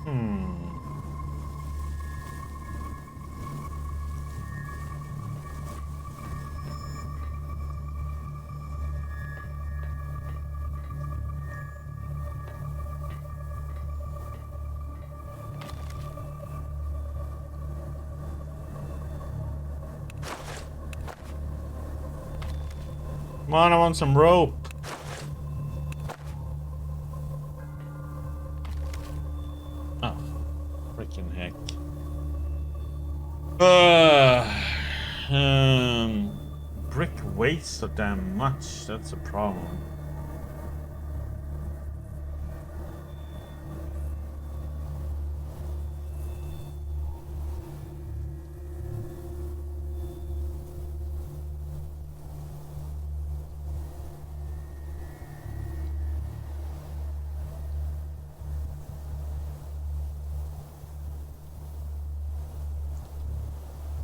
Hmm. Come on, I want some rope. Oh, freaking heck. Brick weighs so damn much. That's a problem.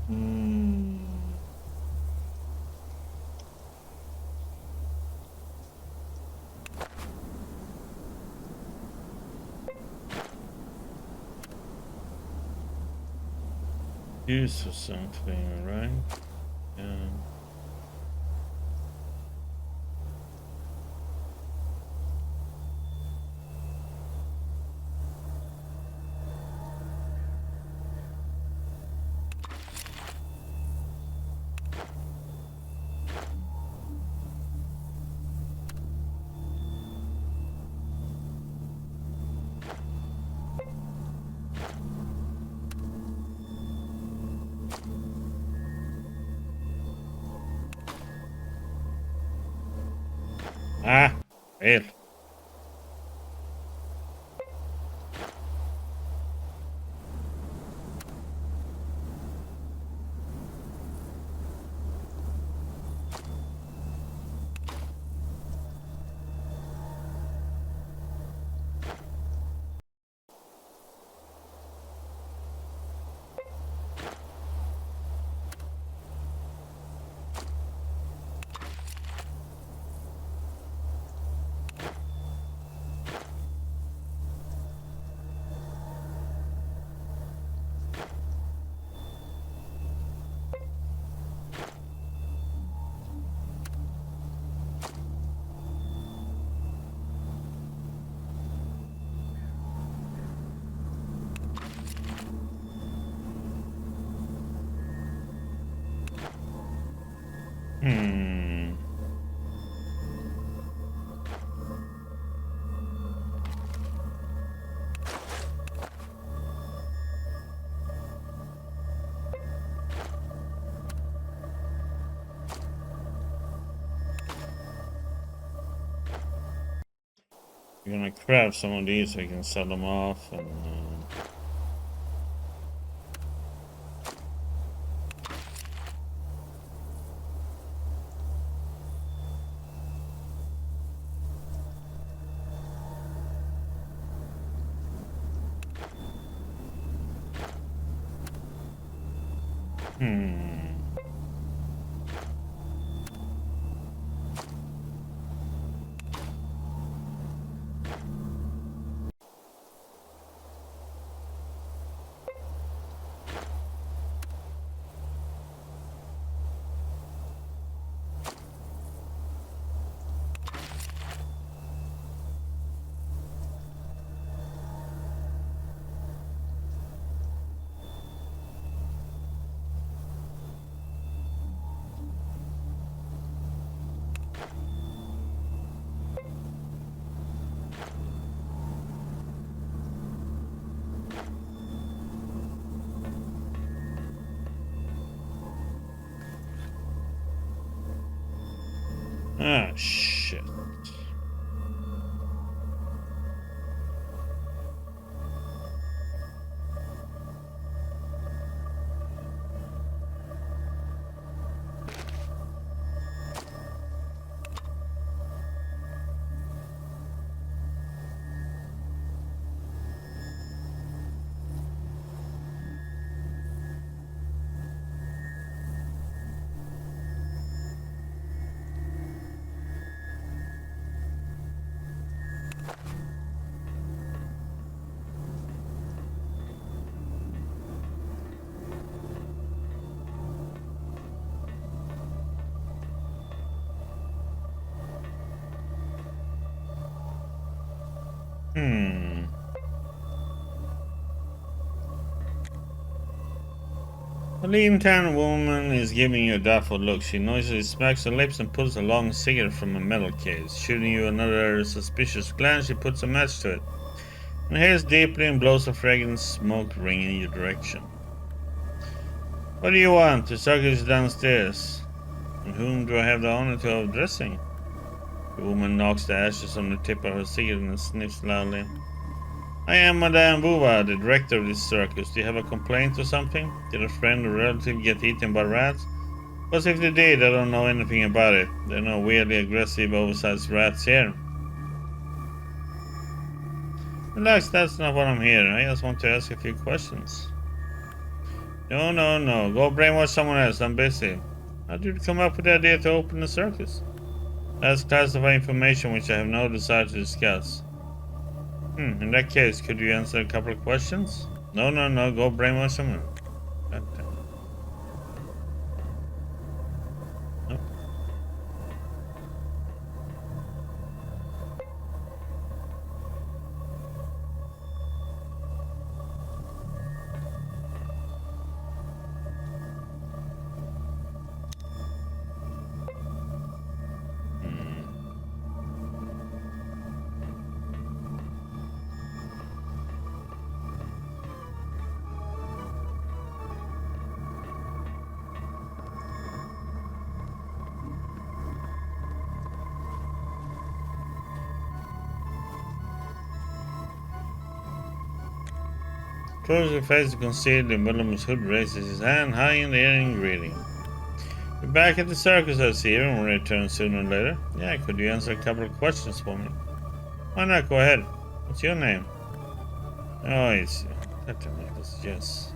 Hmm. Use for something, right? Yeah. Ah, well. Hmm. We're gonna craft some of these so we can sell them off and hmm. Ah, shit. Hmm. A lean tan woman is giving you a doubtful look. She noisily smacks her lips and pulls a long cigarette from a metal case. Shooting you another suspicious glance, she puts a match to it. Inhales deeply and blows a fragrant smoke ring in your direction. What do you want? The circus is downstairs. And whom do I have the honor to have addressing? The woman knocks the ashes on the tip of her cigarette and sniffs loudly. I am Madame Buva, the director of this circus. Do you have a complaint or something? Did a friend or relative get eaten by rats? Because if they did, I don't know anything about it. There are no weirdly aggressive, oversized rats here. Relax, that's not what I'm here. I just want to ask a few questions. No. Go brainwash someone else. I'm busy. How did you come up with the idea to open the circus? That's classified information which I have no desire to discuss. In that case, could you answer a couple of questions? No. Go brainwash someone. No. Closes your face to conceal the voluminous hood, raises his hand high in the air in greeting. You're back at the circus, I see. Everyone will return sooner or later. Yeah, could you answer a couple of questions for me? Why not? Go ahead. What's your name? Oh, it's... Yes.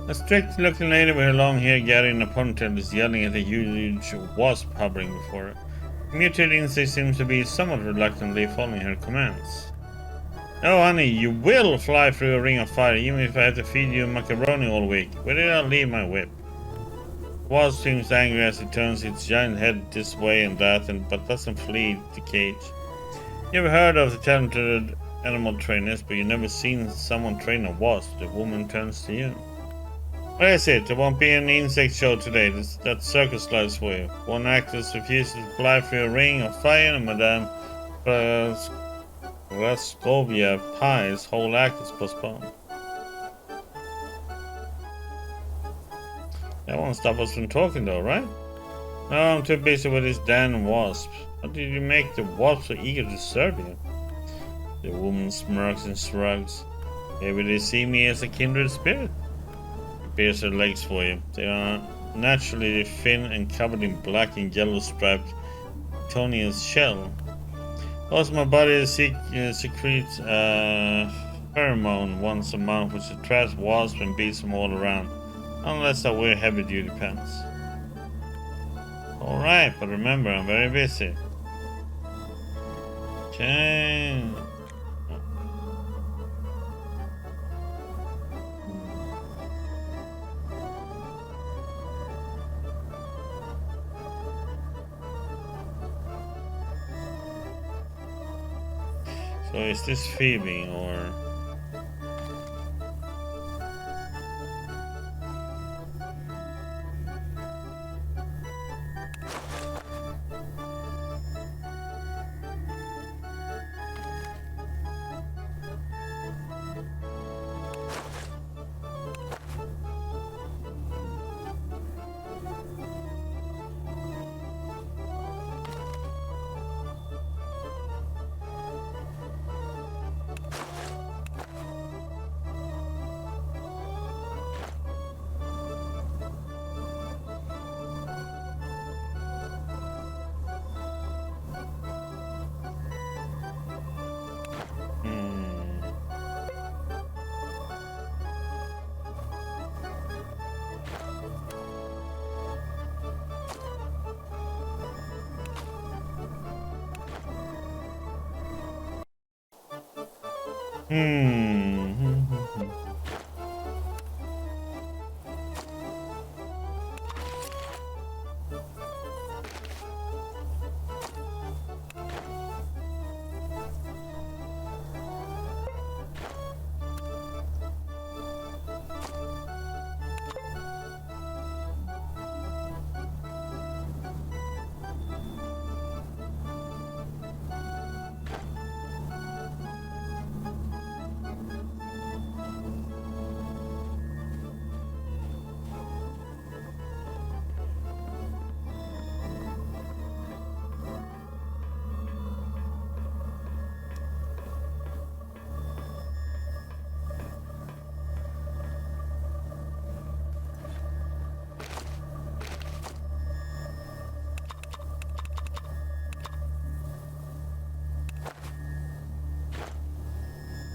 A strict-looking lady with her long hair gathered in a ponytail is yelling at a huge wasp hovering before her. The mutated insect seems to be somewhat reluctantly following her commands. Oh, honey, you will fly through a ring of fire, even if I have to feed you macaroni all week. Where did I leave my whip? The wasp seems angry as it turns its giant head this way and that, but doesn't flee the cage. You ever heard of the talented animal trainers, but you've never seen someone train a wasp. The woman turns to you. What is it? There won't be an insect show today. That circus lies for you. One actress refuses to fly through a ring of fire, and Madame Raskovia Pie's whole act is postponed. That won't stop us from talking, though, right? No, I'm too busy with this damn wasp. How did you make the wasp so eager to serve you? The woman smirks and shrugs. Maybe they see me as a kindred spirit. Bears her legs for you. They are naturally thin and covered in black and yellow striped Tonian's shell. Also, my body secretes pheromone once a month, which attracts wasps and beats them all around. Unless I wear heavy-duty pants. Alright, but remember, I'm very busy. Okay. So is this Phoebe or...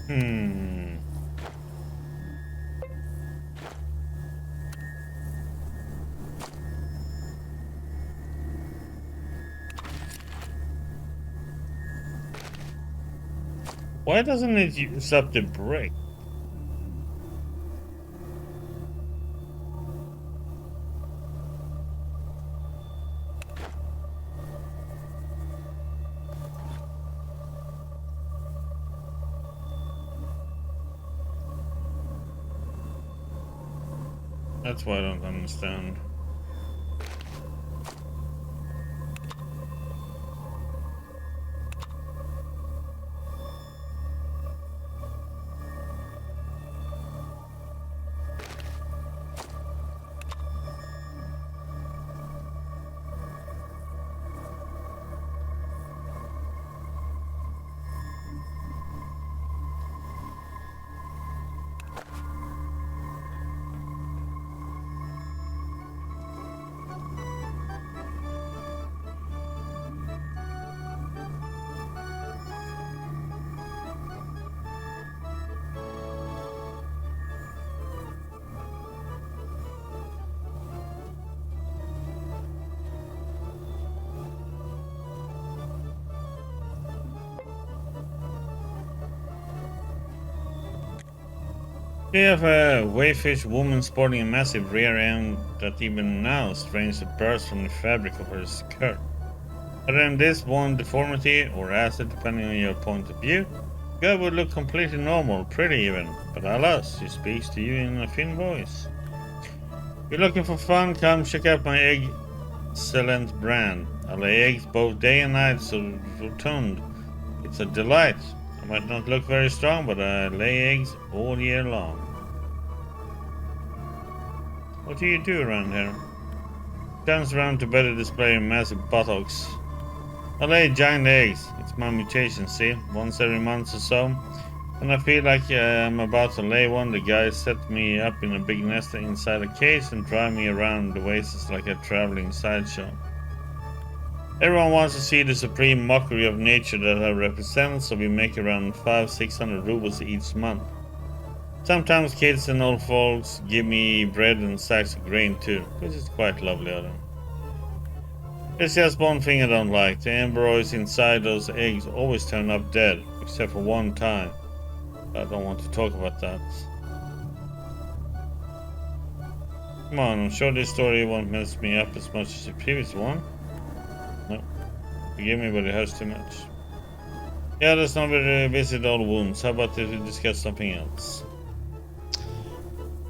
Hmm. Why doesn't it use up the brake? That's why I don't understand. We have a wayfish woman sporting a massive rear end that even now strains the burst from the fabric of her skirt. Other than this one deformity or asset, depending on your point of view, the girl would look completely normal, pretty even, but alas, she speaks to you in a thin voice. If you're looking for fun, come check out my excellent brand. I lay eggs both day and night, so rotund. It's a delight. I might not look very strong, but I lay eggs all year long. What do you do around here? Turns around to better display your massive buttocks. I lay giant eggs. It's my mutation, see? Once every month or so. When I feel like I'm about to lay one, the guys set me up in a big nest inside a cage and drive me around the oasis like a traveling sideshow. Everyone wants to see the supreme mockery of nature that I represent, so we make around 500-600 rubles each month. Sometimes kids and old folks give me bread and sacks of grain too, which is quite lovely of them. There's just one thing I don't like. The embryos inside those eggs always turn up dead, except for one time. I don't want to talk about that. Come on, I'm sure this story won't mess me up as much as the previous one. No. Forgive me, but it hurts too much. Yeah, let's not revisit old wounds. How about if we discuss something else?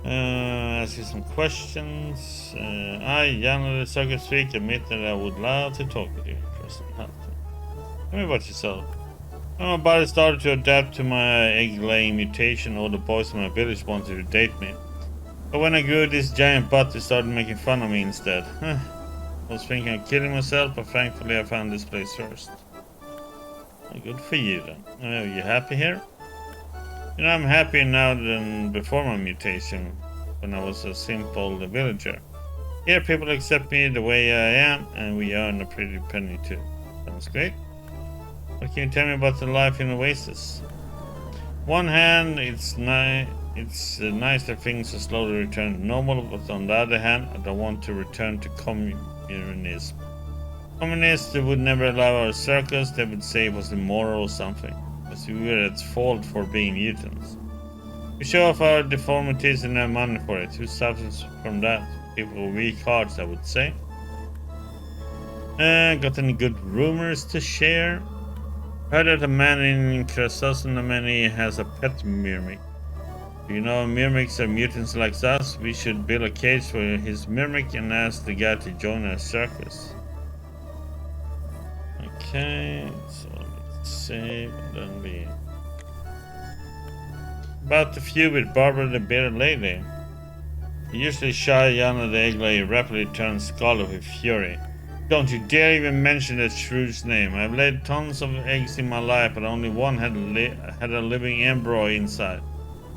Ask you some questions. I, Jan the Circus Freak, admit that I would love to talk with you. Tell me about yourself. When my body started to adapt to my egg-laying mutation, all the boys in my village wanted to date me. But when I grew this giant butt, they started making fun of me instead. I was thinking of killing myself, but thankfully I found this place first. Well, good for you then. Are you happy here? You know, I'm happier now than before my mutation, when I was a simple villager. Here people accept me the way I am, and we earn a pretty penny too. Sounds great. What can you tell me about the life in Oasis? One hand, it's nice that things are slowly returning to normal, but on the other hand, I don't want to return to communism. Communists would never allow our circus. They would say it was immoral or something, as we were at fault for being mutants. We show off our deformities and earn money for it. Who suffers from that? People with weak hearts, I would say. Got any good rumors to share? Heard that a man in Krasosnameni has a pet myrmic. Do you know myrmics are mutants like us? We should build a cage for his myrmic and ask the guy to join our circus. Okay, so let's save and then we... About the feud with Barbara the Bearded Lady. Usually shy Yana the Egg-Layer rapidly turns scarlet with fury. Don't you dare even mention that shrewd's name. I've laid tons of eggs in my life, but only one had a living embryo inside.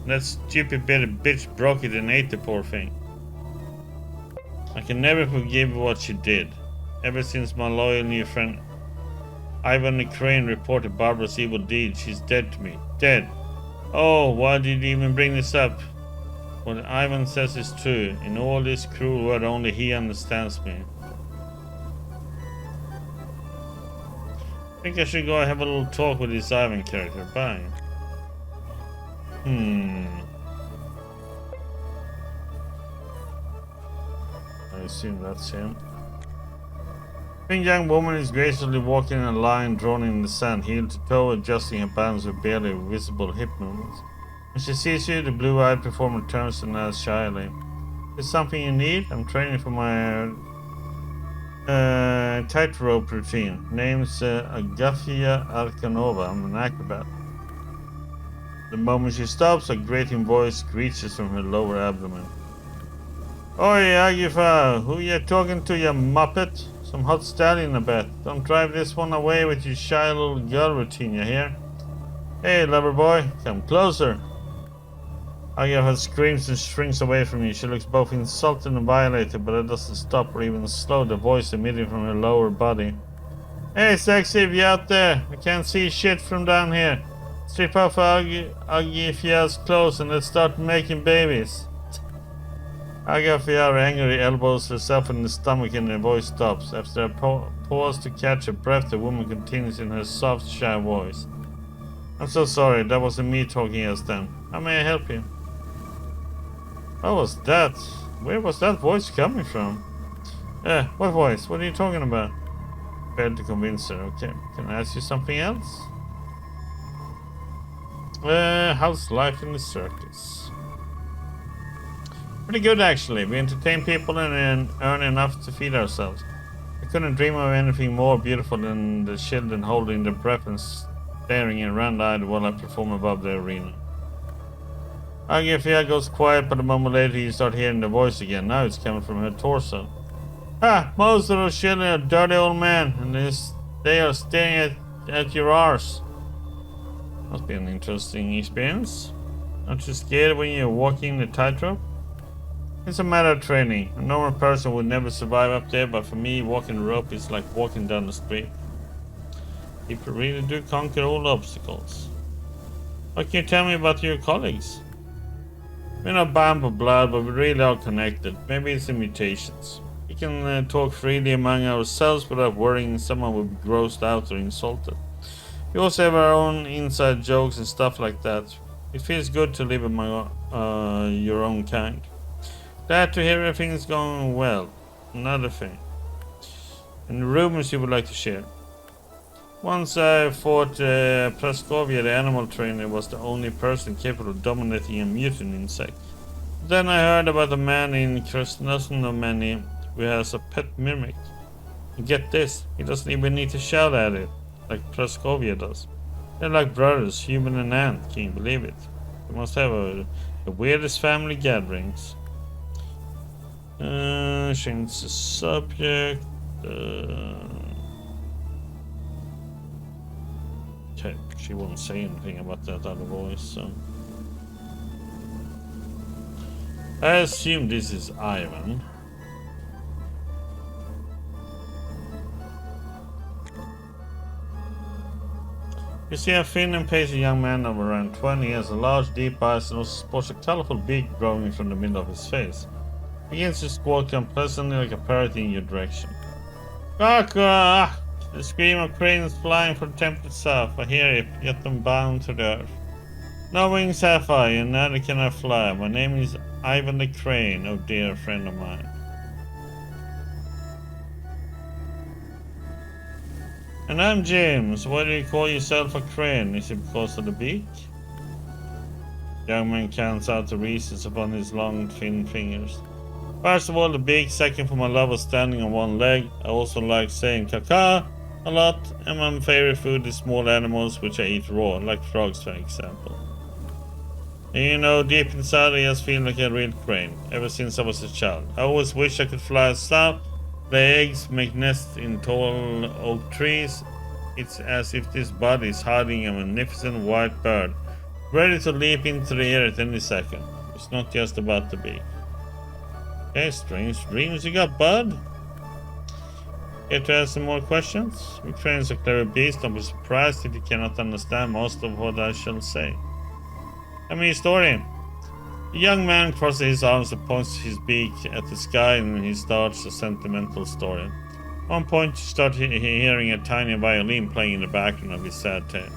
That stupid bearded bitch broke it and ate the poor thing. I can never forgive what she did. Ever since my loyal new friend Ivan the Crane reported Barbara's evil deed, she's dead to me. Dead. Oh, why did you even bring this up? What Ivan says is true. In all this cruel world, only he understands me. I think I should go have a little talk with this Ivan character. Bye. I assume that's him. A young woman is gracefully walking in a line drawn in the sand, heel to toe, adjusting her balance with barely visible hip movements. When she sees you, the blue-eyed performer turns and asks shyly, "Is something you need? I'm training for my tightrope routine. Name's Agafia Arkanova. I'm an acrobat." The moment she stops, a grating voice screeches from her lower abdomen. "Oi, Agifa, who you talking to, you muppet? Some hot stallion, I bet. Don't drive this one away with your shy little girl routine, you hear? Hey, lover boy, come closer." Agifa screams and shrinks away from you. She looks both insulted and violated, but it doesn't stop or even slow the voice emitting from her lower body. "Hey, sexy, if you're out there, I can't see shit from down here. Strip off Agifia's clothes and let's start making babies." Agafia angrily elbows herself in the stomach and her voice stops. After a pause to catch her breath, the woman continues in her soft, shy voice. "I'm so sorry, that wasn't me talking just then. How may I help you?" What was that? Where was that voice coming from? What voice? What are you talking about? Failed to convince her. Okay, can I ask you something else? How's life in the circus? Pretty good, actually. We entertain people and earn enough to feed ourselves. I couldn't dream of anything more beautiful than the children holding their breath and staring round-eyed while I perform above the arena. Agafia goes quiet, but a moment later you start hearing the voice again. Now it's coming from her torso. Most of those children are dirty old men, and they are staring at your arse. Must be an interesting experience. Aren't you scared when you're walking the tightrope? It's a matter of training. A normal person would never survive up there, but for me, walking the rope is like walking down the street. People really do conquer all obstacles. What can you tell me about your colleagues? We're not bound by blood, but we really are connected. Maybe it's the mutations. We can talk freely among ourselves without worrying someone will be grossed out or insulted. We also have our own inside jokes and stuff like that. It feels good to live among your own kind. Glad to hear everything's going well. Another thing. Any rumors you would like to share? Once I thought Praskovia, the animal trainer, was the only person capable of dominating a mutant insect. Then I heard about a man in Krasnosnomany who has a pet mimic. And get this, he doesn't even need to shout at it, like Praskovia does. They're like brothers, human and ant, can you believe it? They must have the weirdest family gatherings. Change the subject. Okay, she won't say anything about that other voice, so. I assume this is Ivan. You see a thin and pacey young man of around 20. He has a large, deep eyes and also sports a colorful beak growing from the middle of his face. He begins to squawk unpleasantly like a parrot in your direction. "Kaka!" The scream of cranes flying from temperate south. I hear it, yet I'm bound to the earth. No wings have I, and neither can I fly. My name is Ivan the Crane, oh dear friend of mine. And I'm James. Why do you call yourself a crane? Is it because of the beak? The young man counts out the reasons upon his long, thin fingers. First of all, the beak. Second, for my love of standing on one leg. I also like saying caca a lot, and my favorite food is small animals which I eat raw, like frogs for example. And you know, deep inside I just feel like a real crane, ever since I was a child. I always wish I could fly south, lay eggs, make nests in tall oak trees. It's as if this body is hiding a magnificent white bird, ready to leap into the air at any second. It's not just about the beak. Okay, strange dreams you got, bud? Care to ask some more questions? We train a clever beast. Don't be surprised if you cannot understand most of what I shall say. I mean, story. The young man crosses his arms and points his beak at the sky, and he starts a sentimental story. At one point, you start hearing a tiny violin playing in the background of his sad tale.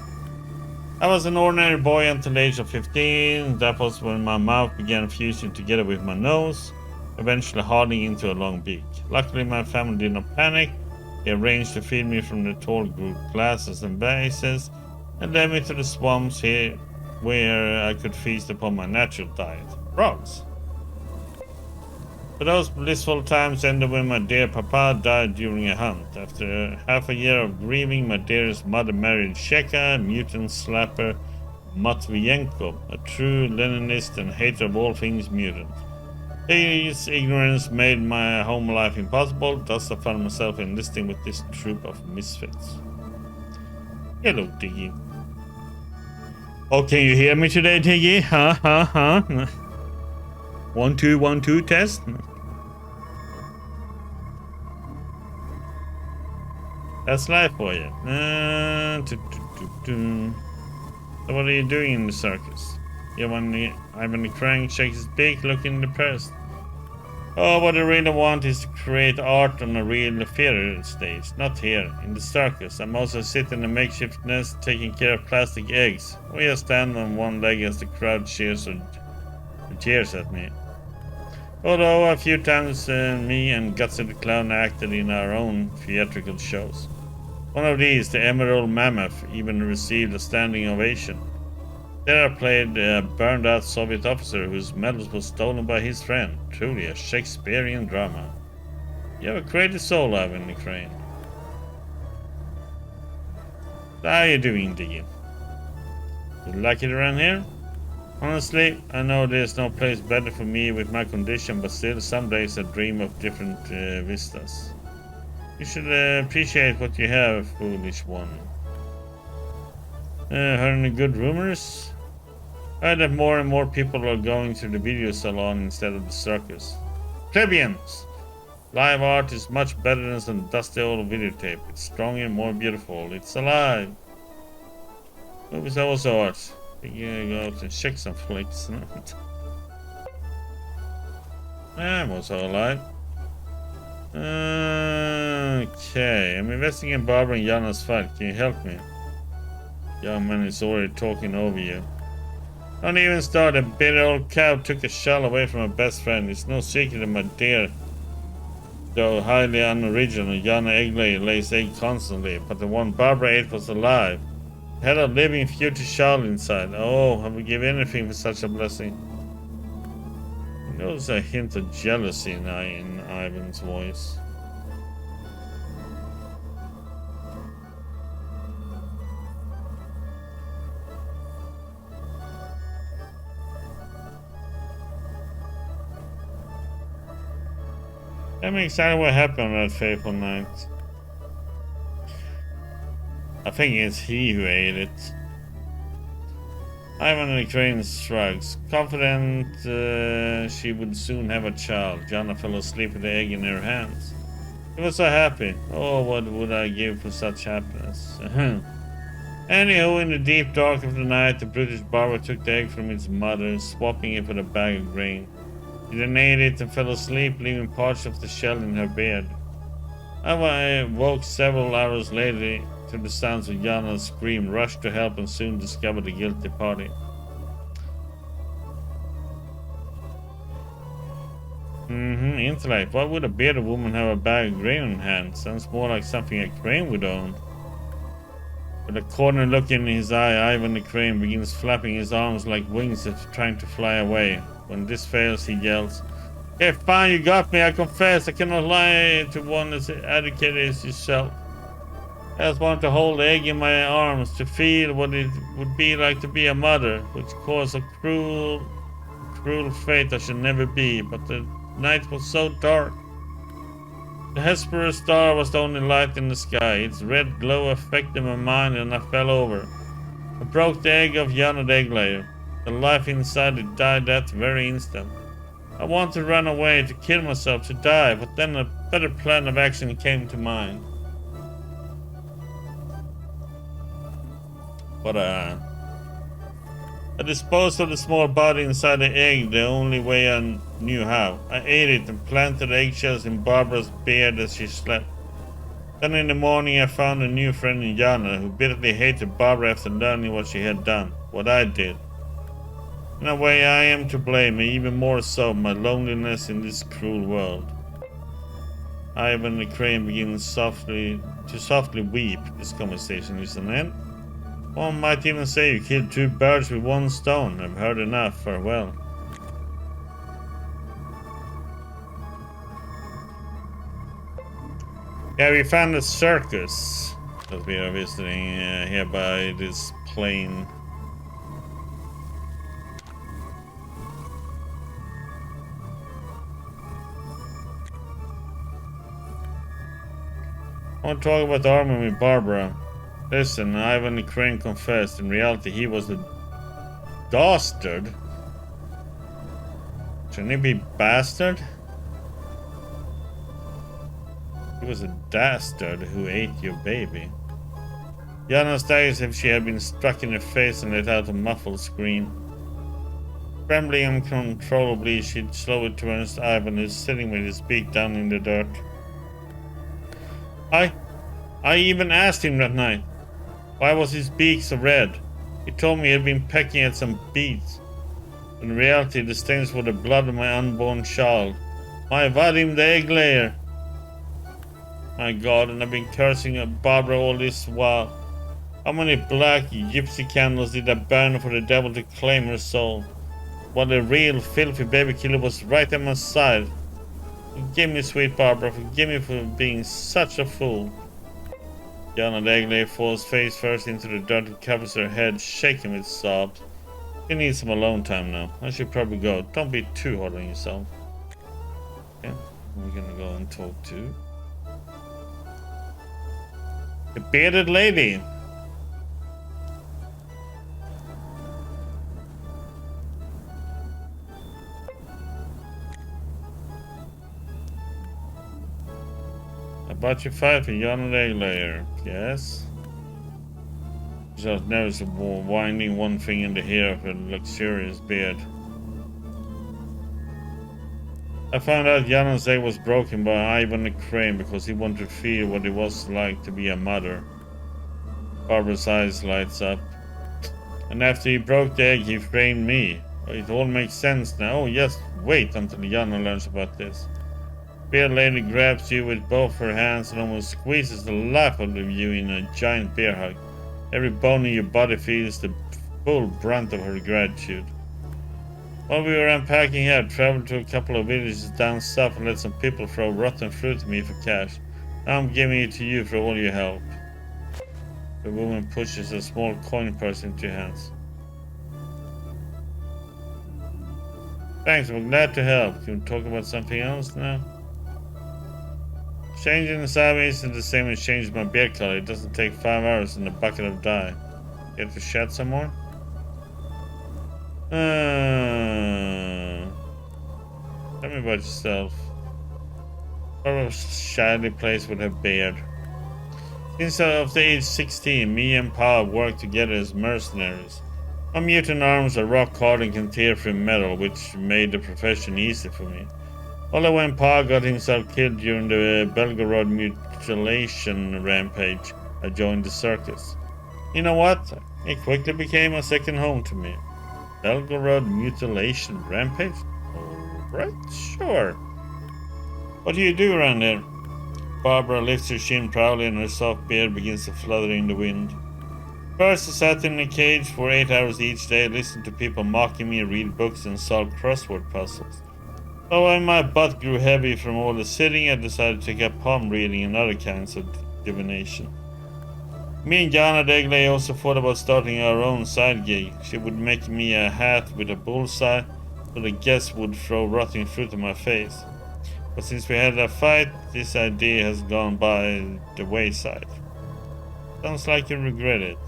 I was an ordinary boy until the age of 15. That was when my mouth began fusing together with my nose, eventually hardening into a long beak. Luckily, my family did not panic. They arranged to feed me from the tall glasses and vases, and led me to the swamps here where I could feast upon my natural diet, frogs. But those blissful times ended when my dear papa died during a hunt. After half a year of grieving, my dearest mother married Sheka, mutant slapper Matvienko, a true Leninist and hater of all things mutant. His ignorance made my home life impossible, thus I found myself enlisting with this troop of misfits. Hello, Tiggy. Oh, can you hear me today, Tiggy? Huh? 1 2 1 2 test. That's life for you. So what are you doing in the circus? Ivan the Crank shakes his beak, looking depressed. Oh, what I really want is to create art on a real theater stage, not here, in the circus. I'm also sitting in a makeshift nest, taking care of plastic eggs. We just stand on one leg as the crowd cheers at me. Although a few times me and Gutsy the Clown acted in our own theatrical shows. One of these, the Emerald Mammoth, even received a standing ovation. There I played a burned out Soviet officer whose medals was stolen by his friend. Truly a Shakespearean drama. You have a creative soul, Ivan the Crane. How are you doing, Diggy? You like it around here? Honestly, I know there's no place better for me with my condition, but still, some days I dream of different vistas. You should appreciate what you have, foolish one. Heard any good rumors? I heard that more and more people are going to the video salon instead of the circus. Plebeians! Live art is much better than some dusty old videotape. It's stronger and more beautiful. It's alive. Movies are also art. You go out and check some flicks. I'm also alive. Okay, I'm investing in Barbara and Jana's fight. Can you help me? Young man is already talking over you. Don't even start. A bitter old cow took a shell away from her best friend. It's no secret that my dear, though highly unoriginal, Jana Egley lays egg constantly, but the one Barbara ate was alive. It had a living future child inside. Oh, I would give anything for such a blessing. You notice a hint of jealousy in Ivan's voice. I'm excited what happened on that fateful night. I think it's he who ate it. Ivan the Crane shrugs, confident she would soon have a child. Jana fell asleep with the egg in her hands. He was so happy. Oh, what would I give for such happiness? Anywho, in the deep dark of the night, the British barber took the egg from its mother, swapping it for a bag of grain. He then ate it and fell asleep, leaving parts of the shell in her bed. I woke several hours later to the sounds of Jana's scream, rushed to help, and soon discovered the guilty party. Intellect. Why would a bearded woman have a bag of grain in hand? Sounds more like something a crane would own. With a corner look in his eye, Ivan the Crane begins flapping his arms like wings as if trying to fly away. When this fails, he yells, "Okay, fine, you got me, I confess. I cannot lie to one as educated as yourself. I just want to hold the egg in my arms, to feel what it would be like to be a mother, which caused a cruel fate I should never be. But the night was so dark. The Hesperus star was the only light in the sky. Its red glow affected my mind and I fell over. I broke the egg of Jana the egg layer. The life inside it died that very instant. I wanted to run away, to kill myself, to die, but then a better plan of action came to mind. But I disposed of the small body inside the egg the only way I knew how. I ate it and planted eggshells in Barbara's beard as she slept. Then in the morning I found a new friend in Jana who bitterly hated Barbara after learning what she had done, what I did. In a way I am to blame, and even more so my loneliness in this cruel world. Ivan the crane begins softly weep. This conversation is an end. One might even say you killed two birds with one stone. I've heard enough. Farewell. Yeah, we found a circus that we are visiting here by this plain. I want to talk about the argument with Barbara. Listen, Ivan the Crane confessed. In reality, he was a dastard. Shouldn't he be bastard? He was a dastard who ate your baby. Jana staggered as if she had been struck in the face and let out a muffled scream. Trembling uncontrollably, she slowly turns to Ivan, who is sitting with his beak down in the dirt. I even asked him that night. Why was his beak so red? He told me he had been pecking at some beets. In reality, the stains were the blood of my unborn child. My Vadim the egg layer. My God, and I've been cursing at Barbara all this while. How many black gypsy candles did I burn for the devil to claim her soul? While the real filthy baby killer was right at my side. Forgive me, sweet Barbara, forgive me for being such a fool. Jana Dagley falls face first into the dirt and covers her head, shaking with sobs. You need some alone time now. I should probably go. Don't be too hard on yourself. Okay, we're gonna go and talk to the bearded lady. About your fight with Jana Dagley. Yes. Just noticed a winding one thing in the hair of a luxurious beard. I found out Jana's egg was broken by Ivan the Crane because he wanted to feel what it was like to be a mother. Barbara's eyes lights up. And after he broke the egg, he framed me. It all makes sense now. Oh yes, wait until Jana learns about this. Bear lady grabs you with both her hands and almost squeezes the life out of you in a giant bear hug. Every bone in your body feels the full brunt of her gratitude. While we were unpacking here, I traveled to a couple of villages down south and let some people throw rotten fruit at me for cash. Now I'm giving it to you for all your help. The woman pushes a small coin purse into your hands. Thanks, I'm glad to help. Can we talk about something else now? Changing the sideways is the same as changing my beard color. It doesn't take 5 hours and a bucket of dye. You have to shed some more? Tell me about yourself. Barbara shyly plays with her beard. Since of the age 16, me and Pa worked together as mercenaries. My mutant arms are rock hard and can tear through metal, which made the profession easy for me. Although when Pa got himself killed during the Belgorod mutilation rampage, I joined the circus. You know what? It quickly became a second home to me. Belgorod mutilation rampage? Alright, sure. What do you do around there? Barbara lifts her chin proudly and her soft beard begins to flutter in the wind. First I sat in a cage for 8 hours each day, listened to people mocking me, read books and solve crossword puzzles. So when my butt grew heavy from all the sitting, I decided to take up palm reading and other kinds of divination. Me and Jana Dagley also thought about starting our own side gig. She would make me a hat with a bullseye so the guests would throw rotting fruit in my face. But since we had a fight, this idea has gone by the wayside. Sounds like you regret it.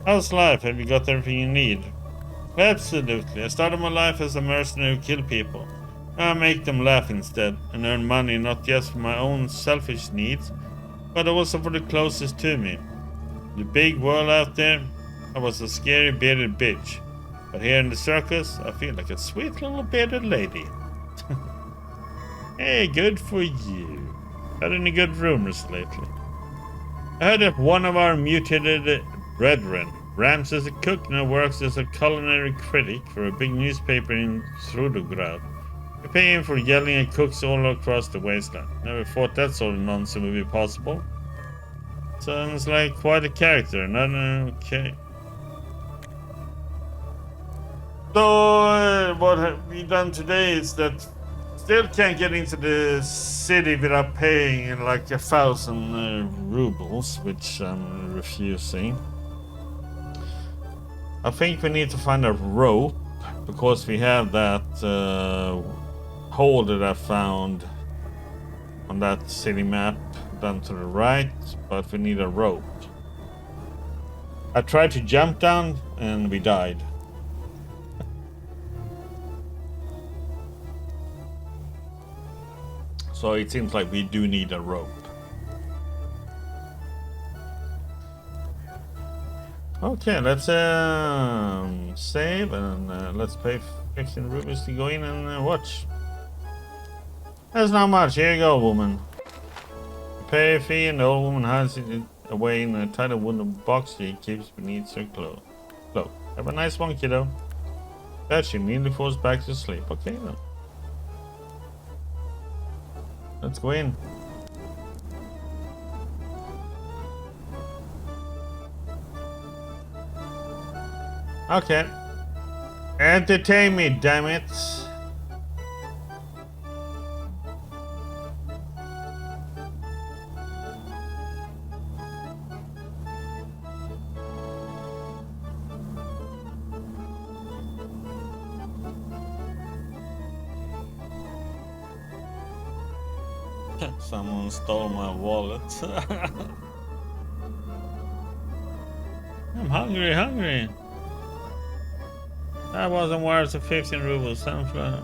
How's life? Have you got everything you need? Absolutely. I started my life as a mercenary who killed people. Now I make them laugh instead, and earn money not just for my own selfish needs, but also for the closest to me. The big world out there, I was a scary bearded bitch. But here in the circus, I feel like a sweet little bearded lady. Hey, good for you. Had any good rumors lately? I heard that one of our mutated brethren, Ramses the cook, now works as a culinary critic for a big newspaper in Trudograd. We pay him for yelling at cooks all across the wasteland. Never thought that sort of nonsense would be possible. Sounds like quite a character, not okay. So, what have we done today is that still can't get into the city without paying like 1,000 rubles, which I'm refusing. I think we need to find a rope because we have that hole that I found on that city map down to the right, but we need a rope. I tried to jump down and we died. So it seems like we do need a rope. Okay, let's save and let's pay 15 rupees to go in and watch. That's not much. Here you go, woman. Pay a fee and the old woman hides it away in a tiny wooden box she keeps beneath her cloak. Have a nice one, kiddo. That she immediately falls back to sleep. Okay, then. Let's go in. Okay. Entertain me, damn it. Someone stole my wallet. I'm hungry. That wasn't worth the 15 rubles. Sunflower.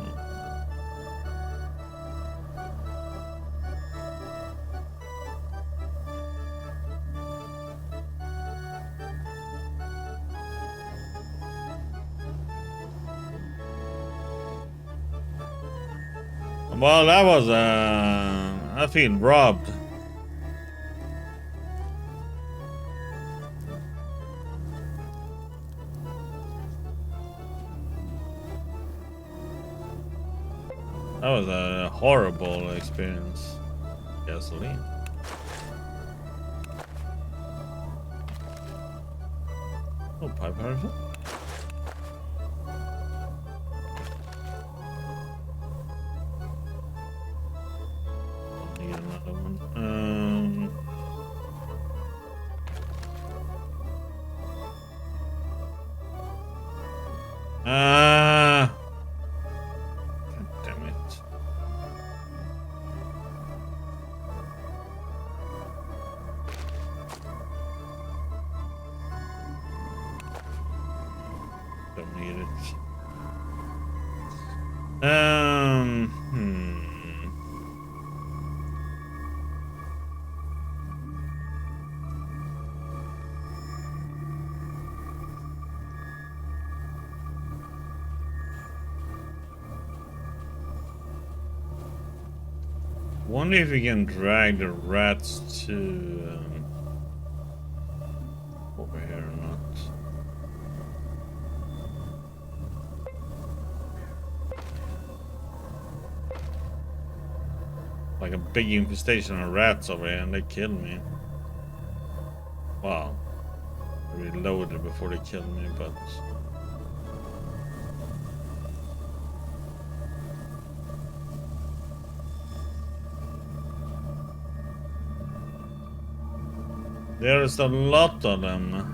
Well, that was I feel robbed. That was a horrible experience. Gasoline. Oh, pipe rifle. Need another one. God damn it. Don't need it. Wonder if we can drag the rats to over here or not. Like a big infestation of rats over here and they killed me. Wow. I reloaded before they killed me, but there's a lot of them.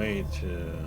way to...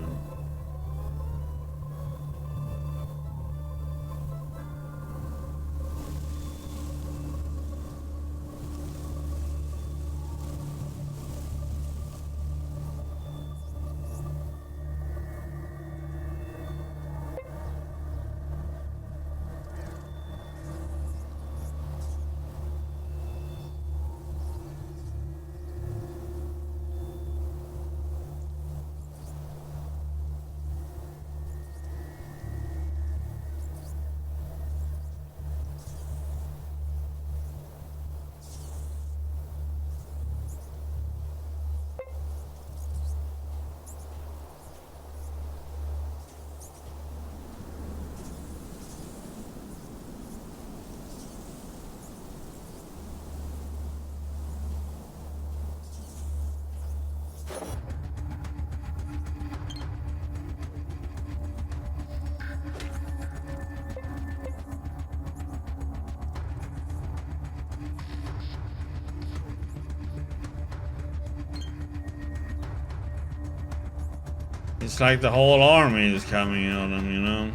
It's like the whole army is coming on him, you know?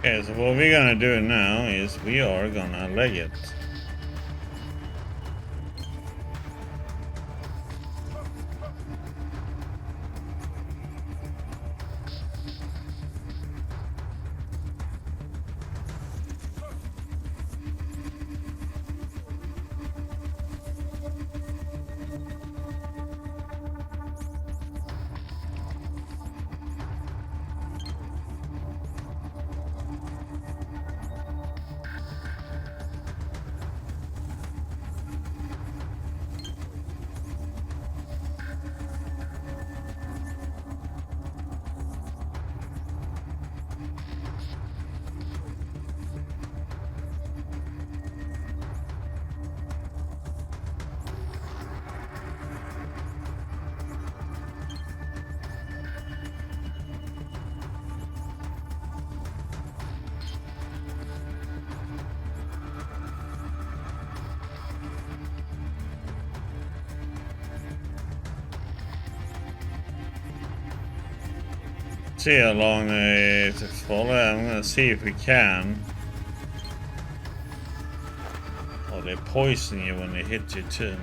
Okay, so what we're gonna do now is we are gonna leg it. See how long they to follow. I'm gonna see if we can. Oh, they poison you when they hit you too.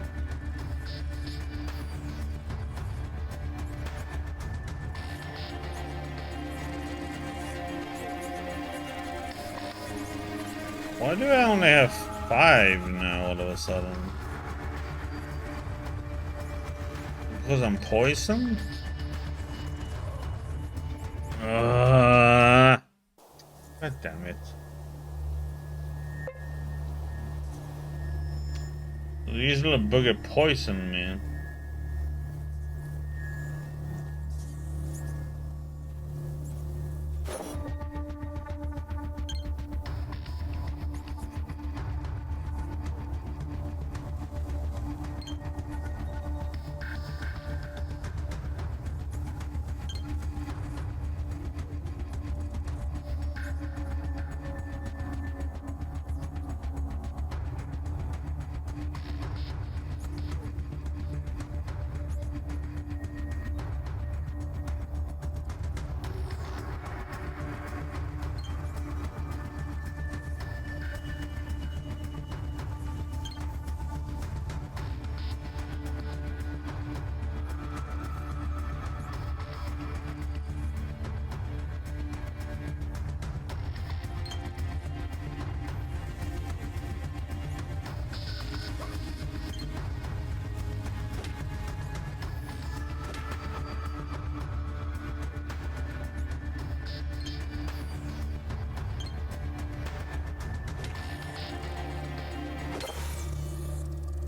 Why do I only have 5 now all of a sudden? Because I'm poisoned? God damn it. These little booger poison me.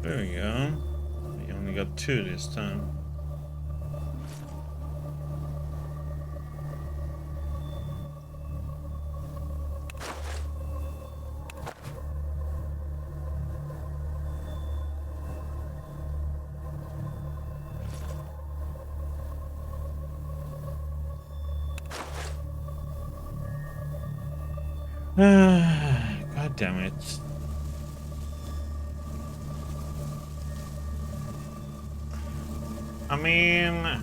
There we go. We only got 2 this time. God damn it. I mean...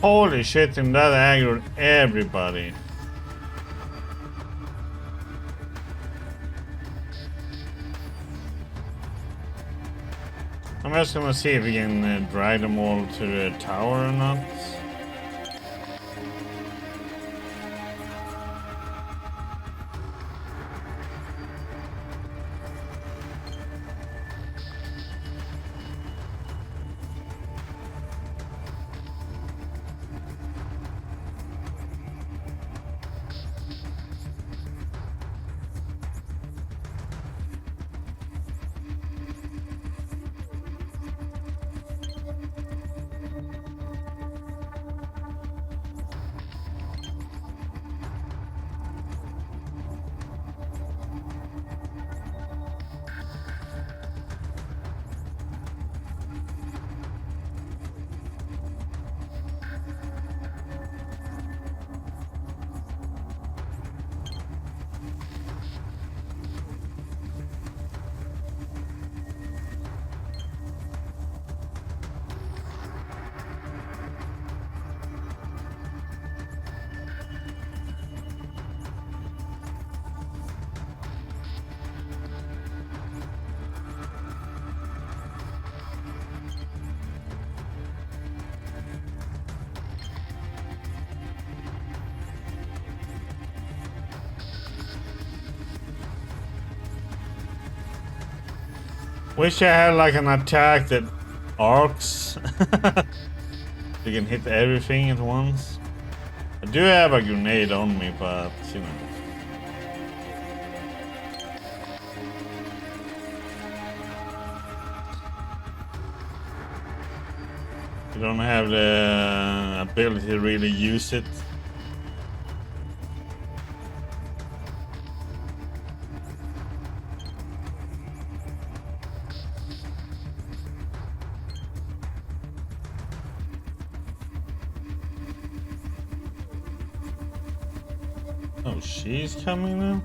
Holy shit, and that aggroed everybody. I'm just gonna see if we can drag them all to the tower or not. Wish I had like an attack that arcs. You can hit everything at once. I do have a grenade on me, but you know. You don't have the ability to really use it. Oh, she's coming now?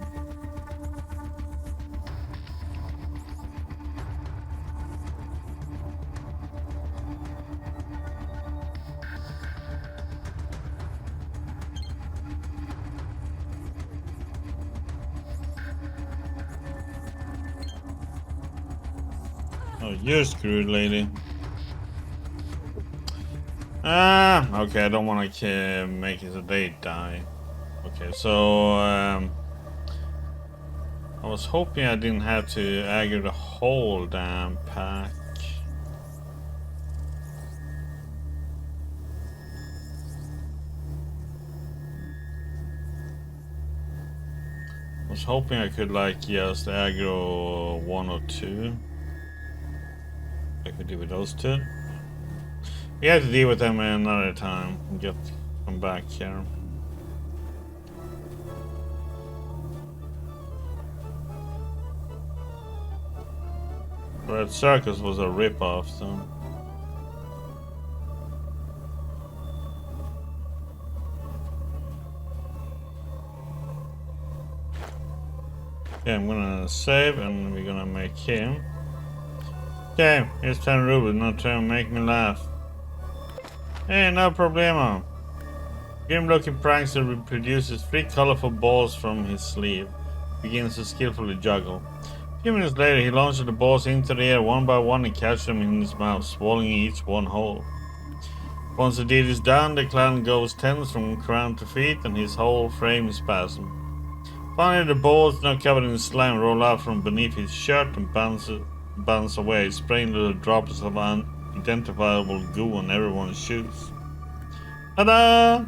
Oh, you're screwed, lady. Ah, okay, I don't want to make it so they die. Okay, so I was hoping I didn't have to aggro the whole damn pack. I was hoping I could like just aggro 1 or 2. I could deal with those 2. We have to deal with them another time and come back here. But Circus was a rip-off, so. Okay, I'm gonna save and we're gonna make him. Okay, here's 10 rubles, not trying to make me laugh. Hey, no problemo. Grim-looking prankster produces 3 colorful balls from his sleeve. Begins to skillfully juggle. A few minutes later, he launches the balls into the air one by one and catches them in his mouth, swallowing each one whole. Once the deed is done, the clown goes tense from crown to feet and his whole frame spasms. Finally, the balls, now covered in slime, roll out from beneath his shirt and bounce away, spraying little drops of unidentifiable goo on everyone's shoes. Ta-da!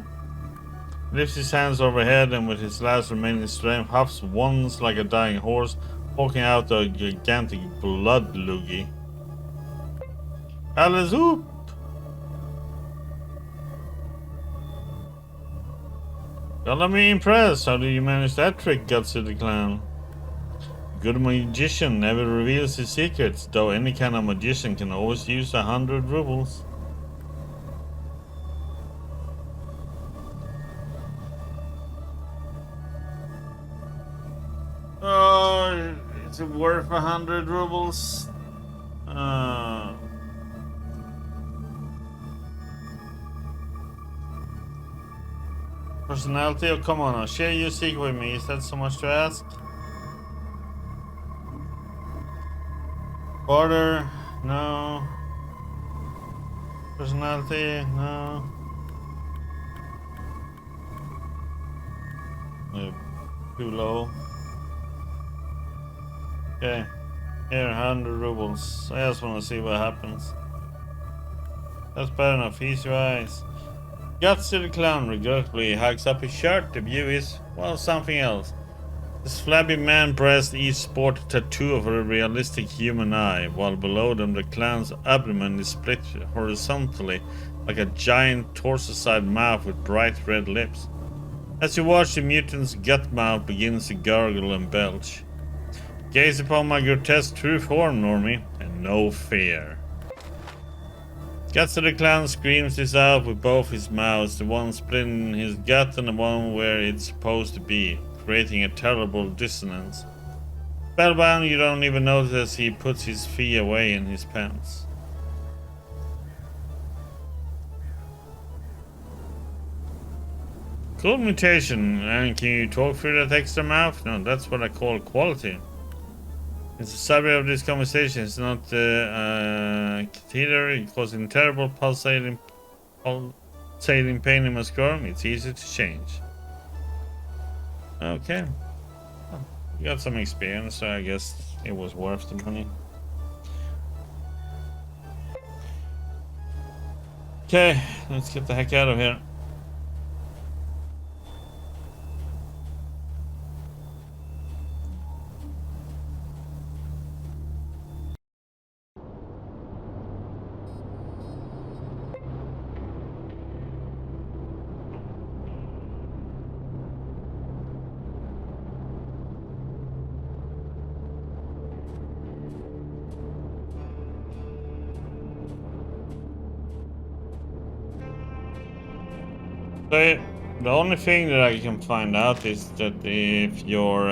Lifts his hands overhead and with his last remaining strength huffs once like a dying horse, poking out a gigantic blood loogie. Alizoop! Gotta be impressed. How did you manage that trick, Gutsy the Clown? Good magician never reveals his secrets, though any kind of magician can always use 100 rubles. Oh, is it worth 100 rubles? Personality? Oh, come on now. Share your secret with me. Is that so much to ask? Border? No. Personality? No. Too low. Okay. Here, 100 rubles. I just want to see what happens. That's better enough. Ease your eyes. Gutsy the Clown regretfully hikes up his shirt. The view is, well, something else. His flabby man breast each sport a tattoo of a realistic human eye, while below them the clown's abdomen is split horizontally like a giant torso-side mouth with bright red lips. As you watch, the mutant's gut mouth begins to gurgle and belch. Gaze upon my grotesque true form, Normie, and no fear. Gutsy the Clown screams this out with both his mouths, the one splitting his gut and the one where it's supposed to be, creating a terrible dissonance. Spellbound, you don't even notice as he puts his fee away in his pants. Cool mutation, and can you talk through that extra mouth? No, that's what I call quality. It's the subject of this conversation. It's not catheter, causing terrible pulsating pain in my scrotum. It's easy to change. Okay. Well, you got some experience, so I guess it was worth the money. Okay, let's get the heck out of here. So The only thing that I can find out is that if your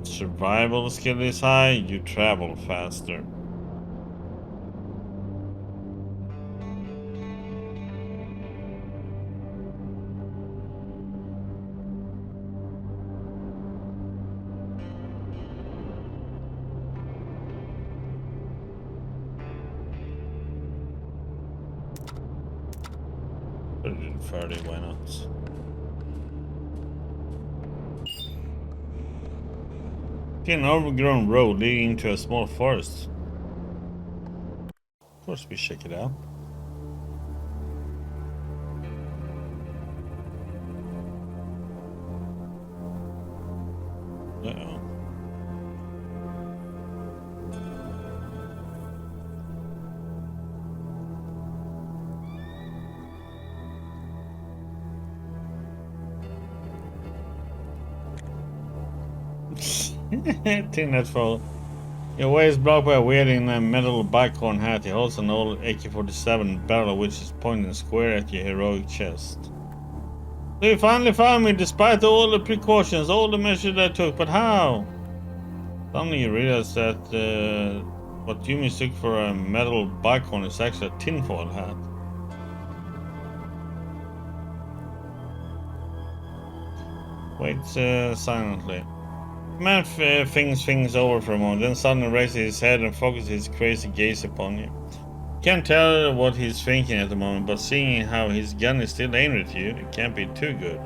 survival skill is high, you travel faster. Put it in 30, why not? See an overgrown road leading to a small forest. Of course we check it out. Uh-oh. Tin that fall. Your way is blocked by a wearing a metal bicorn hat. He holds an old AK-47 barrel which is pointing square at your heroic chest. So you finally found me despite all the precautions, all the measures I took, but how? Suddenly you realize that what you mistook for a metal bicorn is actually a tinfoil hat. Waits silently. The man thinks things over for a moment, then suddenly raises his head and focuses his crazy gaze upon you. You can't tell what he's thinking at the moment, but seeing how his gun is still aimed at you, it can't be too good.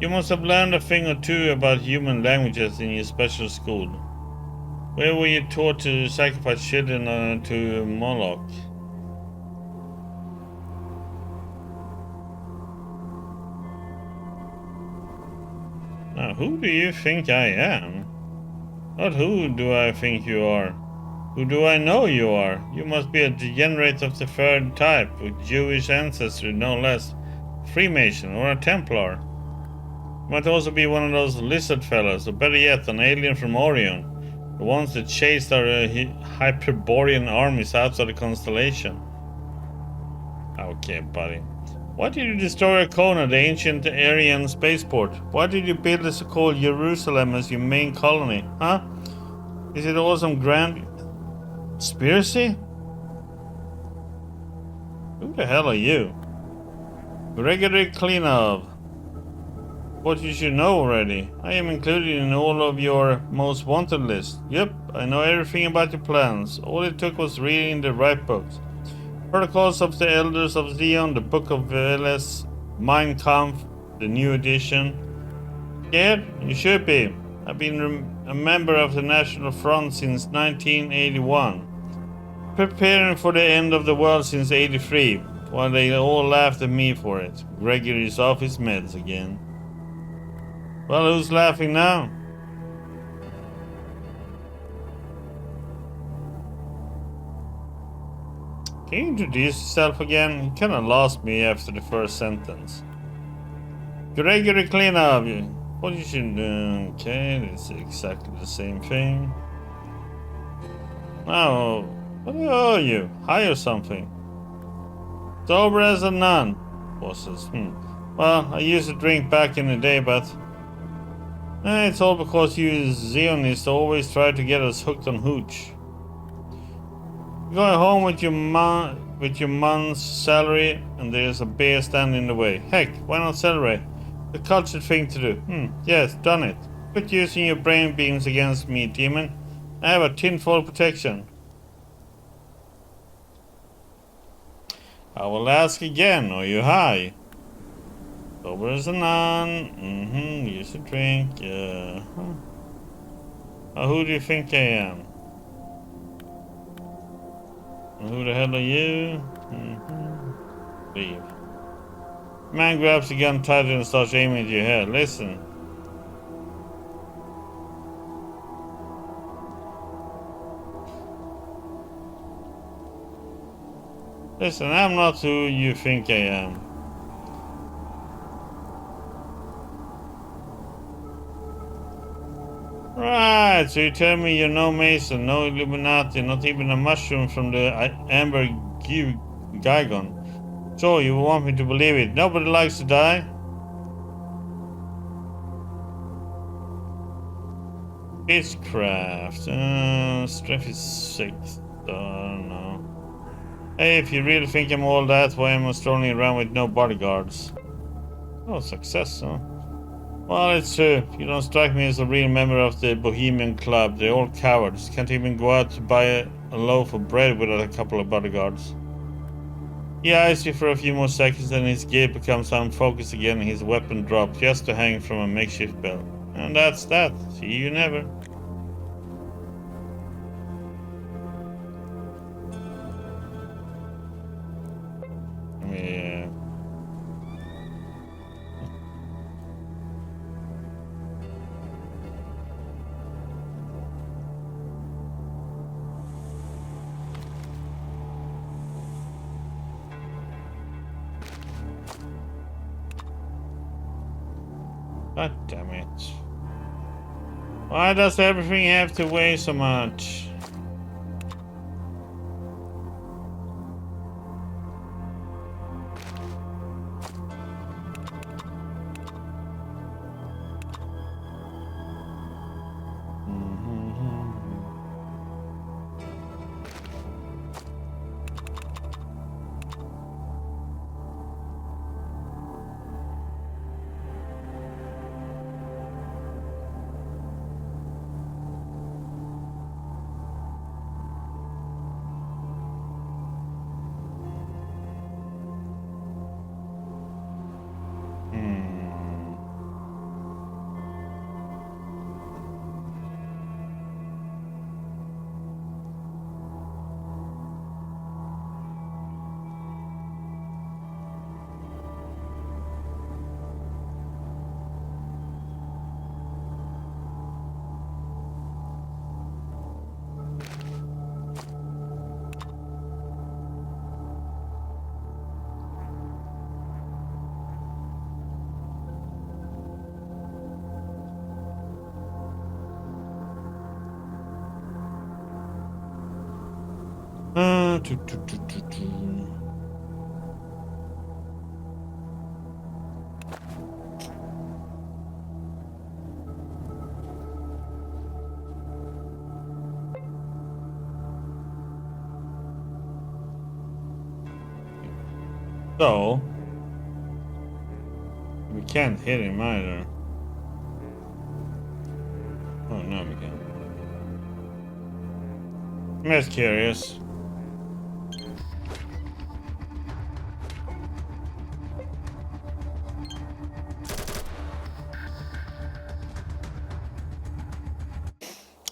You must have learned a thing or two about human languages in your special school. Where were you taught to sacrifice children to Moloch? Now, who do you think I am? Not who do I think you are. Who do I know you are? You must be a degenerate of the third type, with Jewish ancestry no less, Freemason or a Templar. You might also be one of those lizard fellas, or better yet, an alien from Orion, the ones that chased our Hyperborean armies out of the constellation. Okay, buddy. Why did you destroy Arcona, the ancient Aryan spaceport? Why did you build the so-called Jerusalem as your main colony? Huh? Is it all some grand conspiracy? Who the hell are you? Gregory Klinov. What you should know already. I am included in all of your most wanted list. Yep, I know everything about your plans. All it took was reading the right books. Protocols of the Elders of Zion, the Book of Veles, Mein Kampf, the new edition. Scared? You should be. I've been a member of the National Front since 1981. Preparing for the end of the world since 83, while they all laughed at me for it. Gregory's off his meds again. Well, who's laughing now? Can you introduce yourself again? You kinda lost me after the first sentence. Gregory Klinov. What you should do? Okay, it's exactly the same thing. Oh, what are you? High or something? Sober as a nun. Bosses. Well, I used to drink back in the day, but it's all because you Zionists always try to get us hooked on hooch. You're going home with your month's salary, and there's a beer stand in the way. Heck, why not celebrate? The cultured thing to do. Yes, done it. Quit using your brain beams against me, demon. I have a tinfoil protection. I will ask again, are you high? Sober as a nun. Used to drink. Who do you think I am? Who the hell are you? Leave. Man grabs the gun tighter and starts aiming at your head. Listen. Listen, I'm not who you think I am. Right, so you tell me you're no Mason, no Illuminati, not even a mushroom from the Amber Gigon. So you want me to believe it. Nobody likes to die. Spacecraft. Strength is 6. I don't know. Hey, if you really think I'm all that, why am I strolling around with no bodyguards? Oh, success, huh? Well, it's true. You don't strike me as a real member of the Bohemian Club. They're all cowards. Can't even go out to buy a loaf of bread without a couple of bodyguards. He eyes you for a few more seconds, then his gaze becomes unfocused again and his weapon drops just to hang from a makeshift belt. And that's that. See you never. Yeah. God damn it. Why does everything have to weigh so much? Do, do, do, do, do. So, we can't hit him either. Oh, no, we can. I'm just curious.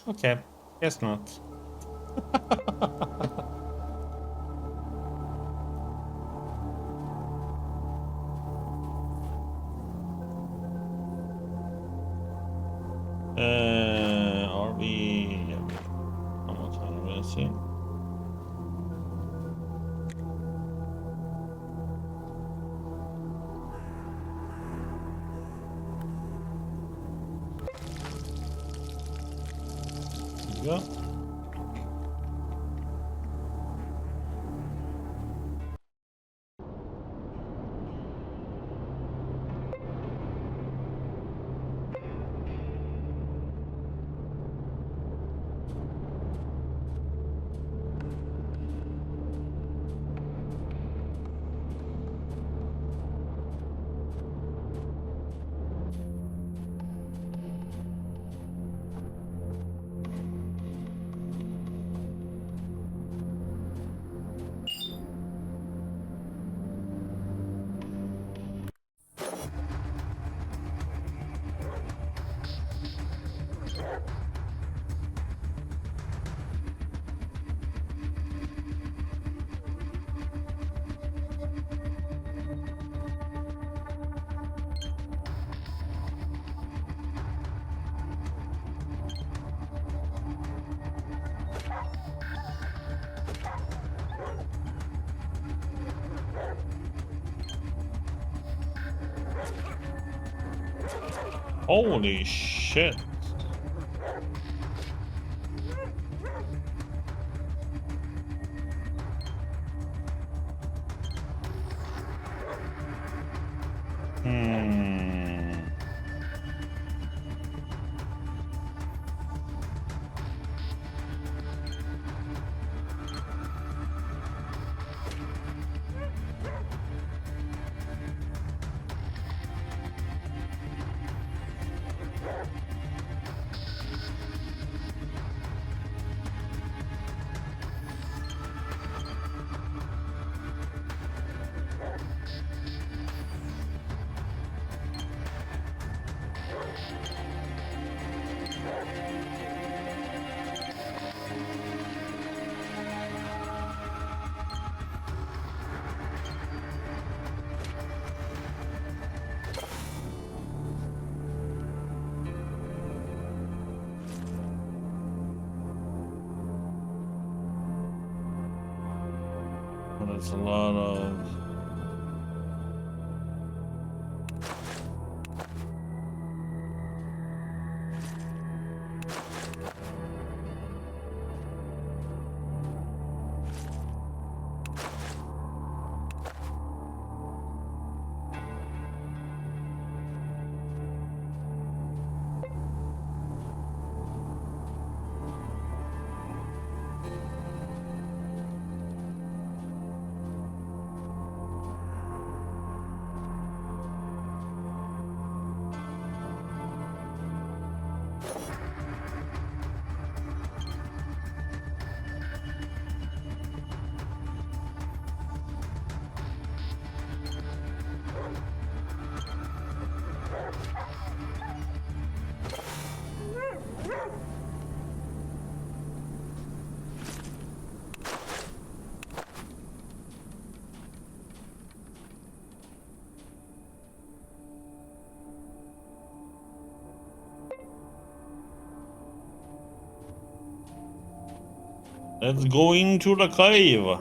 Okay, guess not. Are we? Yeah, one more time, let's see. There we go. Holy shit. Oh, that's a lot of... Let's go into the cave.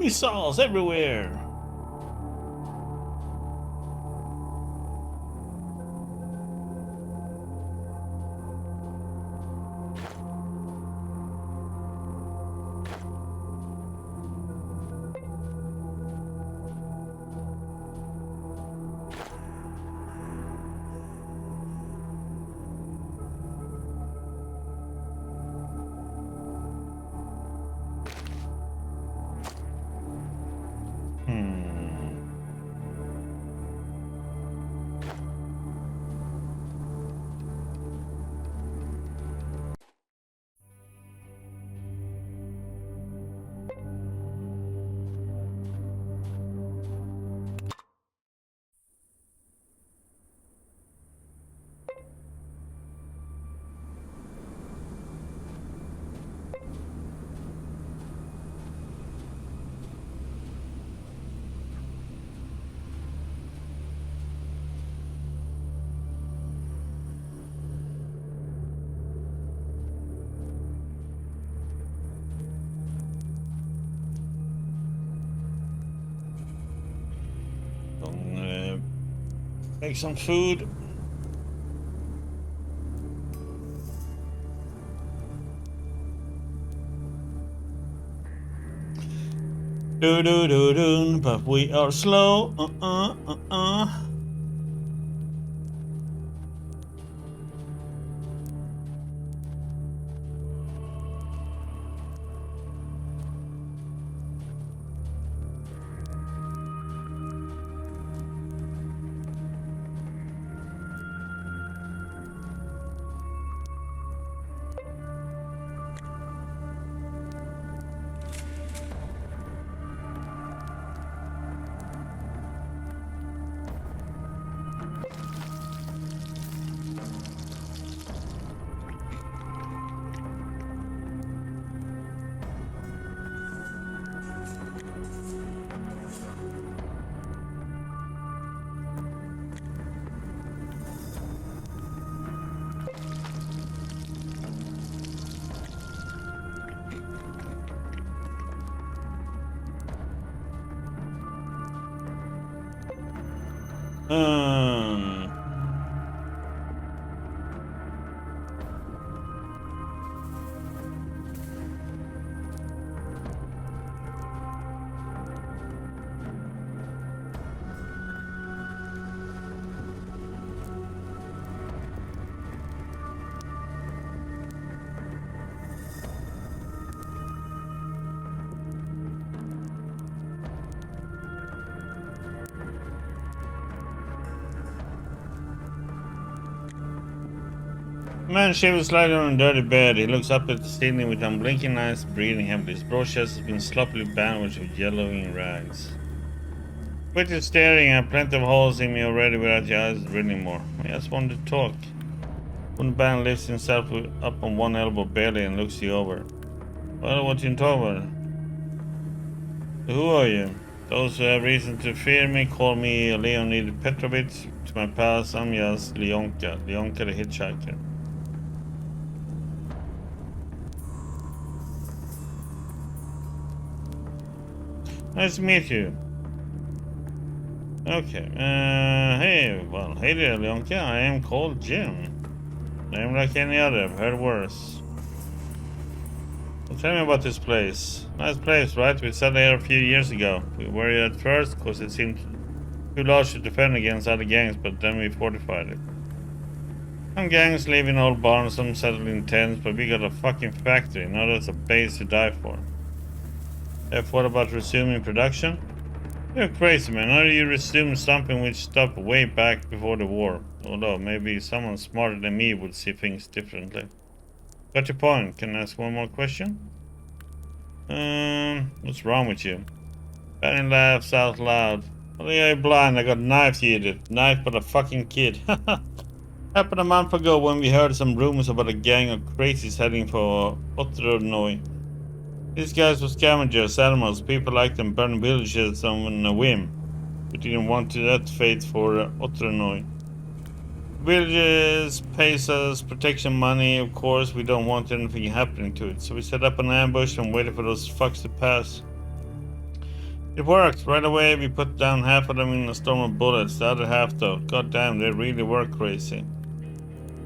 Missiles everywhere! Make some food. Do do do do, but we are slow. Man shivers slightly on a dirty bed. He looks up at the ceiling with unblinking eyes, breathing heavily. His broad chest has been sloppily bandaged with yellowing rags. Quit your staring. I have plenty of holes in me already without your eyes drilling more. I just wanted to talk. Unban lifts himself up on one elbow barely and looks you over. Well, what you talk about? Who are you? Those who have reason to fear me call me Leonid Petrovich. To my pals, I'm just Leonka. Leonka the hitchhiker. Nice to meet you. Okay. Hey there, Leonka. I am called Jim. I am like any other. I've heard worse. Well, tell me about this place. Nice place, right? We settled here a few years ago. We worried at first because it seemed too large to defend against other gangs, but then we fortified it. Some gangs live in old barns, some settled in tents, but we got a fucking factory. Now that's a base to die for. What about resuming production? You're crazy, man. How do you resume something which stopped way back before the war? Although maybe someone smarter than me would see things differently. Got your point. Can I ask one more question? What's wrong with you? Benny laughs out loud. Well, you're blind. I got knifed, you idiot. Knifed by a fucking kid. Happened a month ago when we heard some rumors about a gang of crazies heading for Otronoi. These guys were scavengers, animals. People like them burn villages on a whim. We didn't want that fate for Otronoi. Villages pays us protection money, of course. We don't want anything happening to it. So we set up an ambush and waited for those fucks to pass. It worked. Right away we put down half of them in a storm of bullets. The other half though, goddamn, they really were crazy.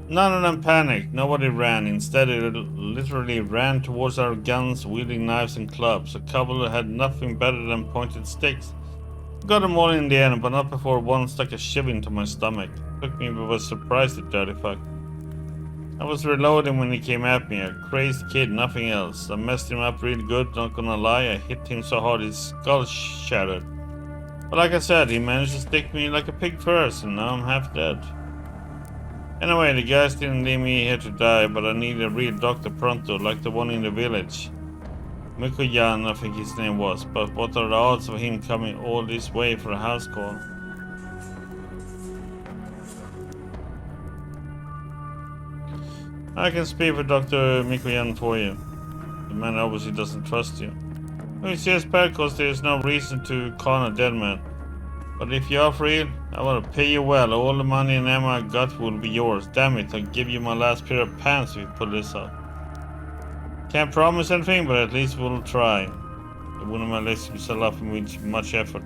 None of them panicked. Nobody ran. Instead, they literally ran towards our guns, wielding knives and clubs. A couple had nothing better than pointed sticks. Got them all in the end, but not before one stuck a shiv into my stomach. Took me by surprise, the dirty fuck. I was reloading when he came at me. A crazed kid, nothing else. I messed him up real good, not gonna lie. I hit him so hard his skull shattered. But like I said, he managed to stick me like a pig first, and now I'm half dead. Anyway, the guys didn't leave me here to die, but I need a real doctor pronto, like the one in the village. Mikoyan, I think his name was, but what are the odds of him coming all this way for a house call? I can speak with Dr. Mikoyan for you. The man obviously doesn't trust you. He says because there is no reason to con a dead man. But if you are real, I will pay you well. All the money and ammo I got will be yours. Damn it, I'll give you my last pair of pants if you pull this off. Can't promise anything, but at least we'll try. I wouldn't mind letting himself up with much effort.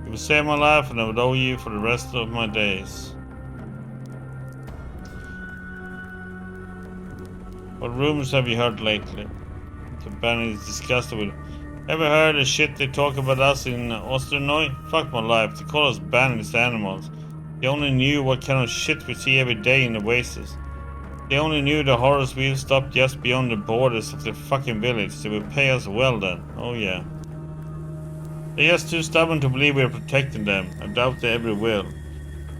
We You saved my life and I would owe you for the rest of my days. What rumors have you heard lately? The Banner is disgusted with. Ever heard the shit they talk about us in Osternoy? Fuck my life, they call us bandits animals. They only knew what kind of shit we see every day in the wastes. They only knew the horrors we've stopped just beyond the borders of the fucking village. They would pay us well then. Oh yeah. They're just too stubborn to believe we're protecting them. I doubt they ever will.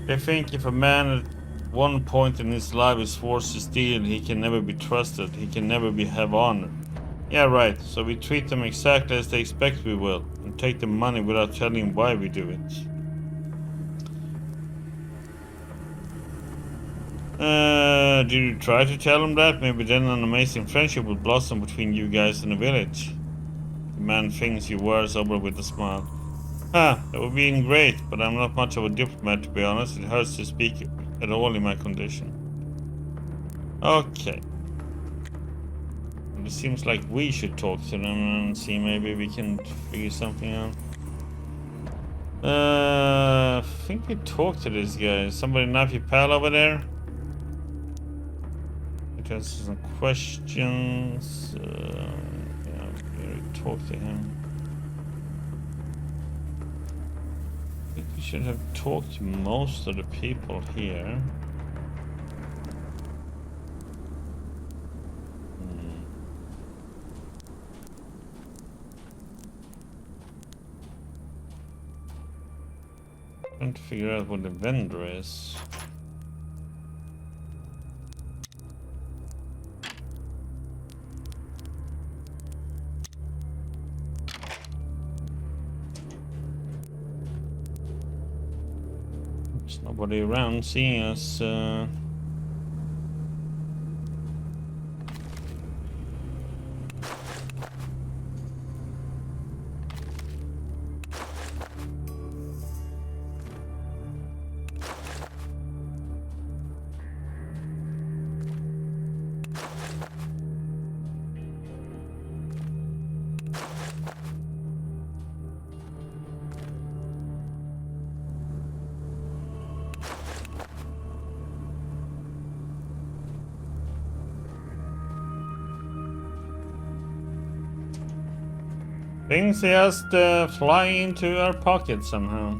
They think if a man at one point in his life is forced to steal, he can never be trusted. He can never have honor. Yeah, right. So we treat them exactly as they expect we will. And take the money without telling why we do it. Did you try to tell them that? Maybe then an amazing friendship will blossom between you guys in the village. The man thinks you wears over with a smile. That would be great, but I'm not much of a diplomat to be honest. It hurts to speak at all in my condition. Okay. It seems like we should talk to them and see maybe we can figure something out. I think we talked to this guy. Somebody knife your pal over there? Just some questions. Yeah, we talk to him. I think we should have talked to most of the people here. Trying to figure out what the vendor is. There's nobody around seeing us. Things just fly into our pockets somehow.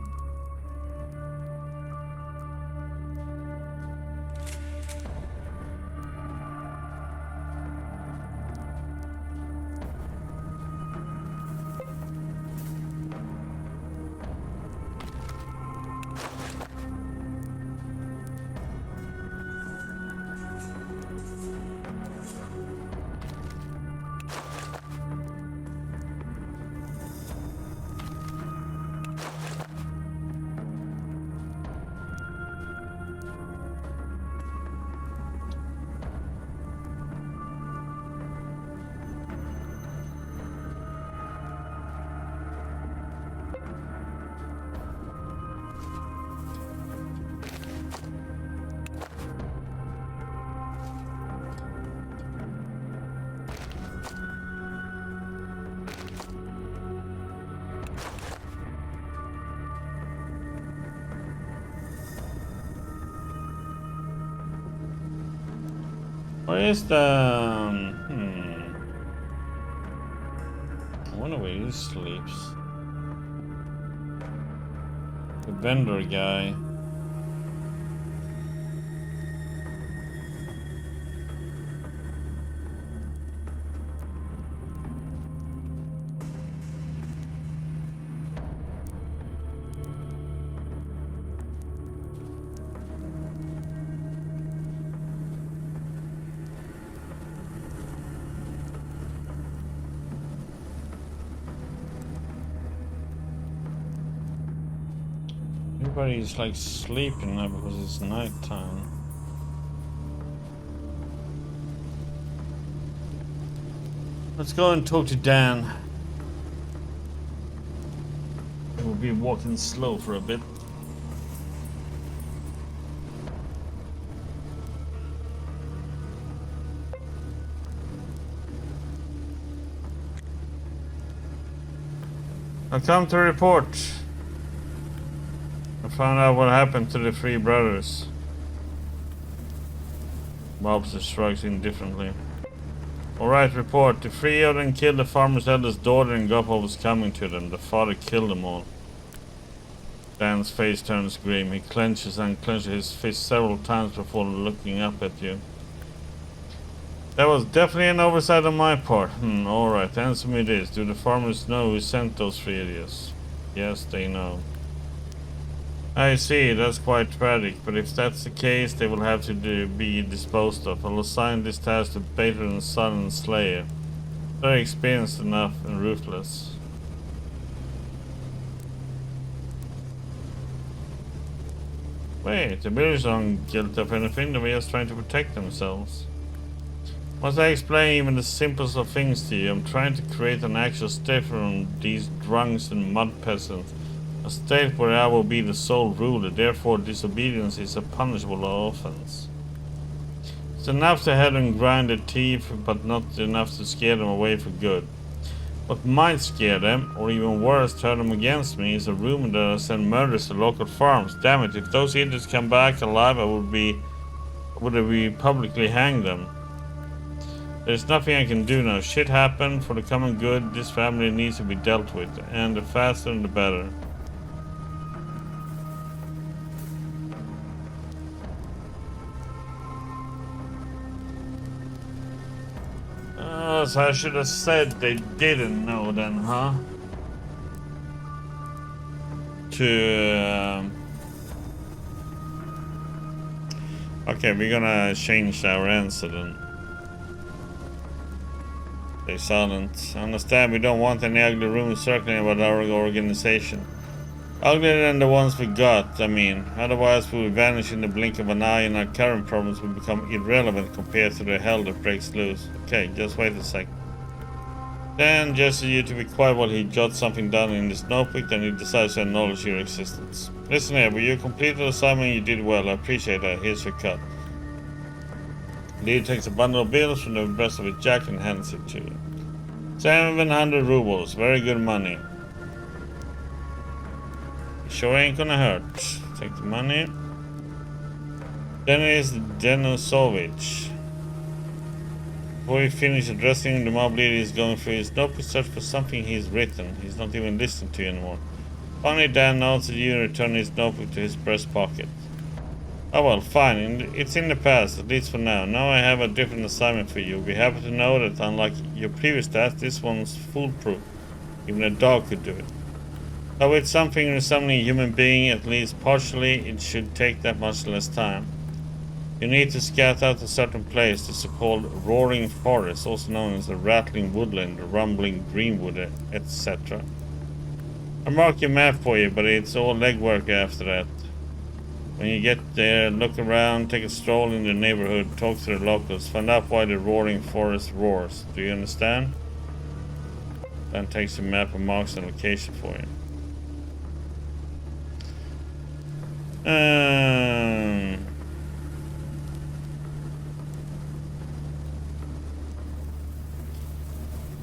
Where is the... I wonder where he sleeps. The vendor guy. Everybody's like sleeping now because it's nighttime. Let's go and talk to Dan. We'll be walking slow for a bit. I've come to report. found out what happened to the three brothers. Bobster shrugs indifferently. Alright, report. The three of them killed the farmer's eldest daughter and got what was coming to them. The father killed them all. Dan's face turns grim. He clenches and clenches his fist several times before looking up at you. That was definitely an oversight on my part. Alright, answer me this. Do the farmers know who sent those three idiots? Yes, they know. I see, that's quite tragic, but if that's the case, they will have to be disposed of. I'll assign this task to Bater's son and Slayer. They're experienced enough and ruthless. Wait, the villagers aren't guilty of anything, they're just trying to protect themselves. Must I explain even the simplest of things to you? I'm trying to create an actual state from these drunks and mud peasants. A state where I will be the sole ruler, therefore disobedience is a punishable offense. It's enough to have them grind their teeth, but not enough to scare them away for good. What might scare them, or even worse, turn them against me, is a rumor that I send murders to local farms. Damn it, if those idiots come back alive, I would publicly hang them. There's nothing I can do now. Shit happened for the common good. This family needs to be dealt with, and the faster the better. So I should have said they didn't know then, huh? Okay, we're gonna change our answer then. Stay silent. Understand we don't want any ugly rumors circling about our organization. Uglier than the ones we got, I mean. Otherwise we will vanish in the blink of an eye and our current problems will become irrelevant compared to the hell that breaks loose. Okay, just wait a sec. Dan gestures you to be quiet while he jots something down in his notebook, then he decides to acknowledge your existence. Listen here, you completed the assignment, you did well, I appreciate that. Here's your cut. Lee takes a bundle of bills from the breast of his jacket and hands it to you. 700 rubles, very good money. Sure ain't gonna hurt. Take the money. Denis Denisovich. Before he finishes addressing the mob leader, he's going through his notebook search for something he's written. He's not even listening to you anymore. Finally, Dan nods at you and returns his notebook to his breast pocket. Oh well, fine. It's in the past, at least for now. Now I have a different assignment for you. You'll be happy to know that unlike your previous task, this one's foolproof. Even a dog could do it. Though it's something resembling a human being, at least partially, it should take that much less time. You need to scout out a certain place. It's called Roaring Forest, also known as the Rattling Woodland, the Rumbling Greenwood, etc. I'll mark your map for you, but it's all legwork after that. When you get there, look around, take a stroll in the neighborhood, talk to the locals, find out why the Roaring Forest roars. Do you understand? Dan takes the map and marks the location for you.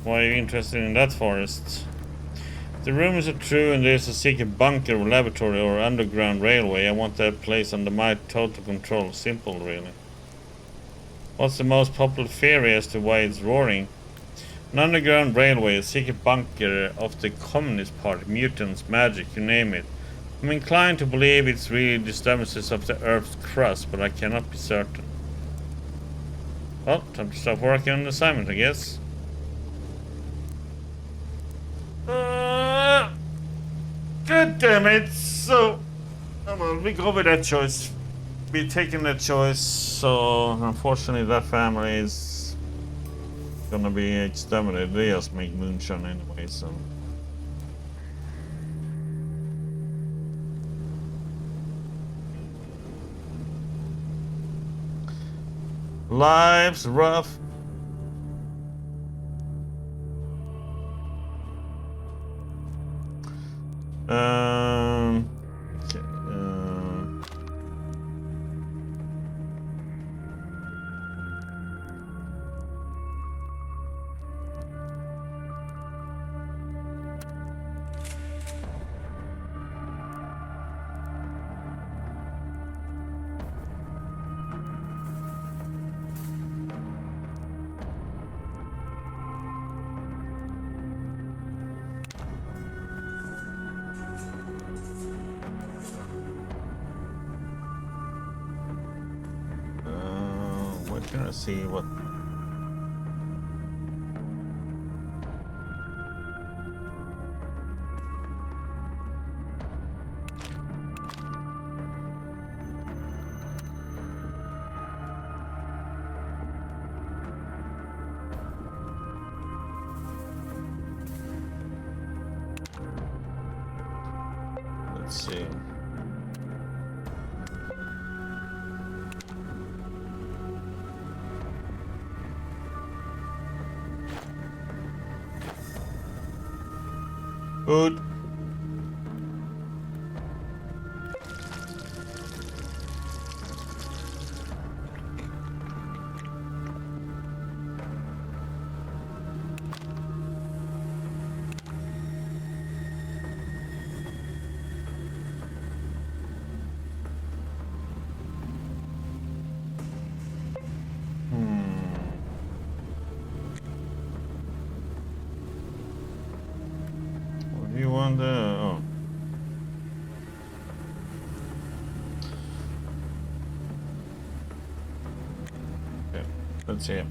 Why are you interested in that forest? If the rumors are true and there's a secret bunker, laboratory or underground railway, I want that place under my total control. Simple, really. What's the most popular theory as to why it's roaring? An underground railway, a secret bunker of the Communist Party, mutants, magic, you name it. I'm inclined to believe it's really disturbances of the Earth's crust, but I cannot be certain. Well, time to start working on the assignment, I guess. God damn it! So, well, we go with that choice. We're taking that choice, so unfortunately that family is gonna be exterminated. They just make moonshine anyway, so... Life's rough. Okay. Gonna see what. Let's see. Food. What do you want? Oh. Okay. Let's see.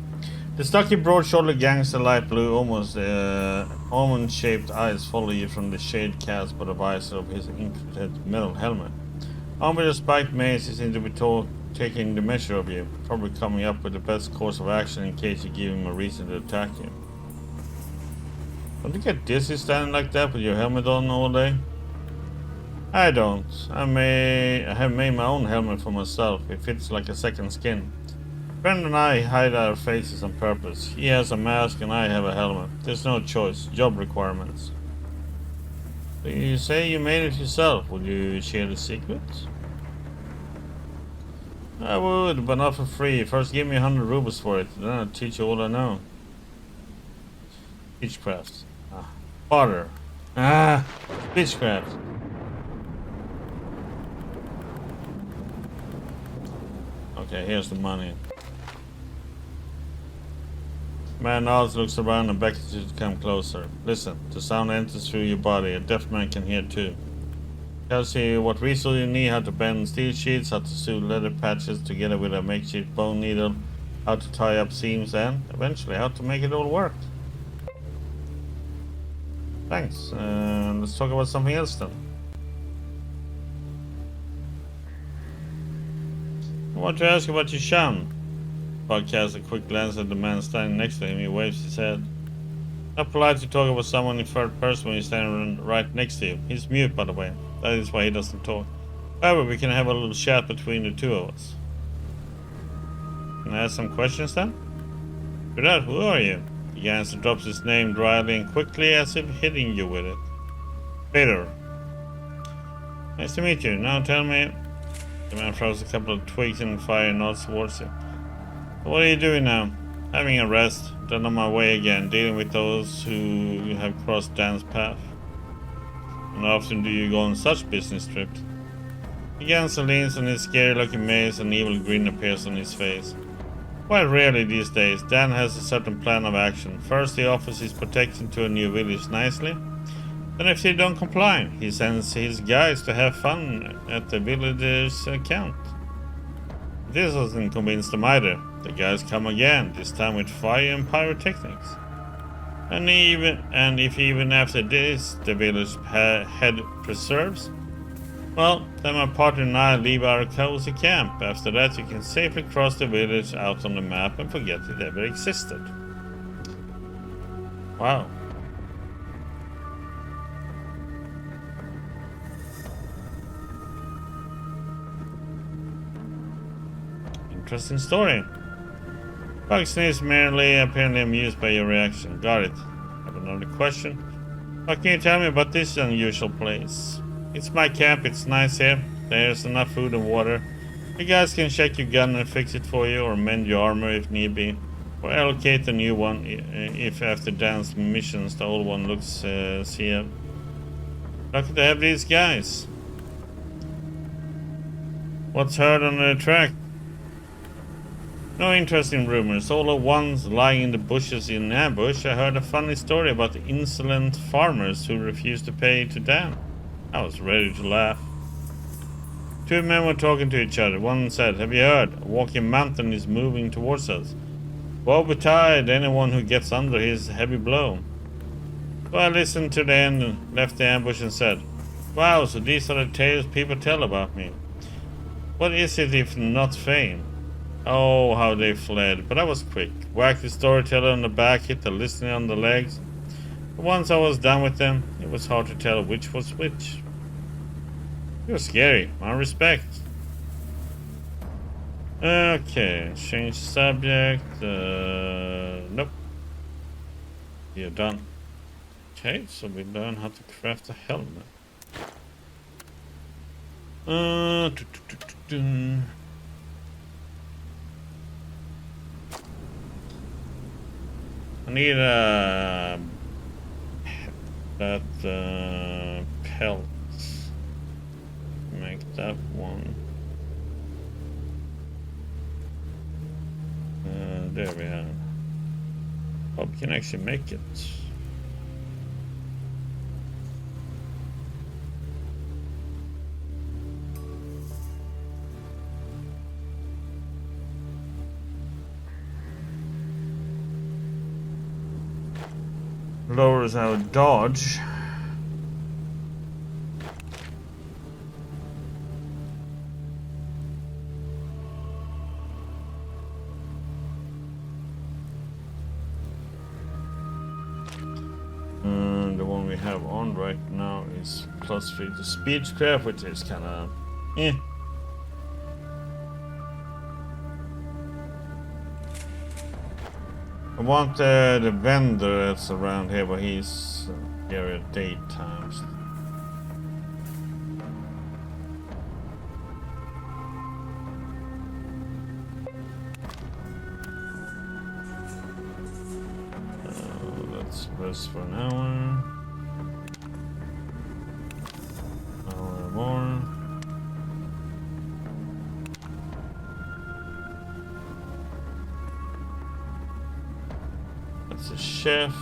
The stocky, broad-shouldered gangster, light blue, almost almond-shaped eyes follow you from the shade cast by the visor of his intricate metal helmet. Armed with a spiked mace, he seems to be taking the measure of you, probably coming up with the best course of action in case you give him a reason to attack you. Don't you get dizzy standing like that with your helmet on all day? I don't. I have made my own helmet for myself. It fits like a second skin. Friend and I hide our faces on purpose. He has a mask and I have a helmet. There's no choice. Job requirements. So you say you made it yourself. Would you share the secret? I would, but not for free. First give me 100 rubles for it, then I'll teach you all I know. Speechcraft. Water. Speechcraft. Okay, here's the money. Man nods, looks around and beckons you to come closer. Listen, the sound enters through your body. A deaf man can hear too. Tells you what resource you need, how to bend steel sheets, how to sew leather patches together with a makeshift bone needle, how to tie up seams, and eventually how to make it all work. Thanks. Let's talk about something else then. I want to ask about your chum. Bug casts a quick glance at the man standing next to him. He waves his head. Not polite to talk about someone in third person when you're standing right next to you. He's mute, by the way. That is why he doesn't talk. However, we can have a little chat between the two of us. Can I ask some questions then? For that, who are you? The gangster drops his name dryly and quickly as if hitting you with it. Peter. Nice to meet you. Now tell me. The man throws a couple of twigs in the fire and nods towards you. What are you doing now? Having a rest. Then on my way again, dealing with those who have crossed Dan's path. And how often do you go on such business trips? The gangster leans on his scary-looking mace, and an evil grin appears on his face. Quite rarely these days, Dan has a certain plan of action. First, he offers his protection to a new village nicely. Then if they don't comply, he sends his guys to have fun at the villager's account. This doesn't convince them either. The guys come again, this time with fire and pyrotechnics. And if even after this the village head preserves, well, then my partner and I leave our cozy camp. After that you can safely cross the village out on the map and forget it ever existed. Wow. Interesting story. Bugsney is merely apparently amused by your reaction. Got it. Have another question? What can you tell me about this unusual place? It's my camp, it's nice here. There's enough food and water. You guys can check your gun and fix it for you, or mend your armor if need be. Or allocate a new one if after Dan's missions the old one looks sealed. Lucky to have these guys. What's heard on the track? No interesting rumors, all at once lying in the bushes in ambush. I heard a funny story about the insolent farmers who refused to pay to Dan. I was ready to laugh. Two men were talking to each other. One said, "Have you heard? A walking mountain is moving towards us. Woe betide anyone who gets under his heavy blow." So I listened to the end and left the ambush and said, "Wow, so these are the tales people tell about me. What is it if not fame?" Oh, how they fled, but I was quick. Whacked the storyteller on the back, hit the listener on the legs. But once I was done with them, it was hard to tell which was which. You're scary, my respect. Okay, change subject. Nope. You're done. Okay, so we learn how to craft a helmet. I need pelts. Make that one. There we have. Hope we can actually make it. Lowers our dodge. The one we have on right now is +3 to speedcraft, which is kind of I want the vendor that's around here, but he's here at daytime. Let's rest for an hour. Hour more. That's a chef.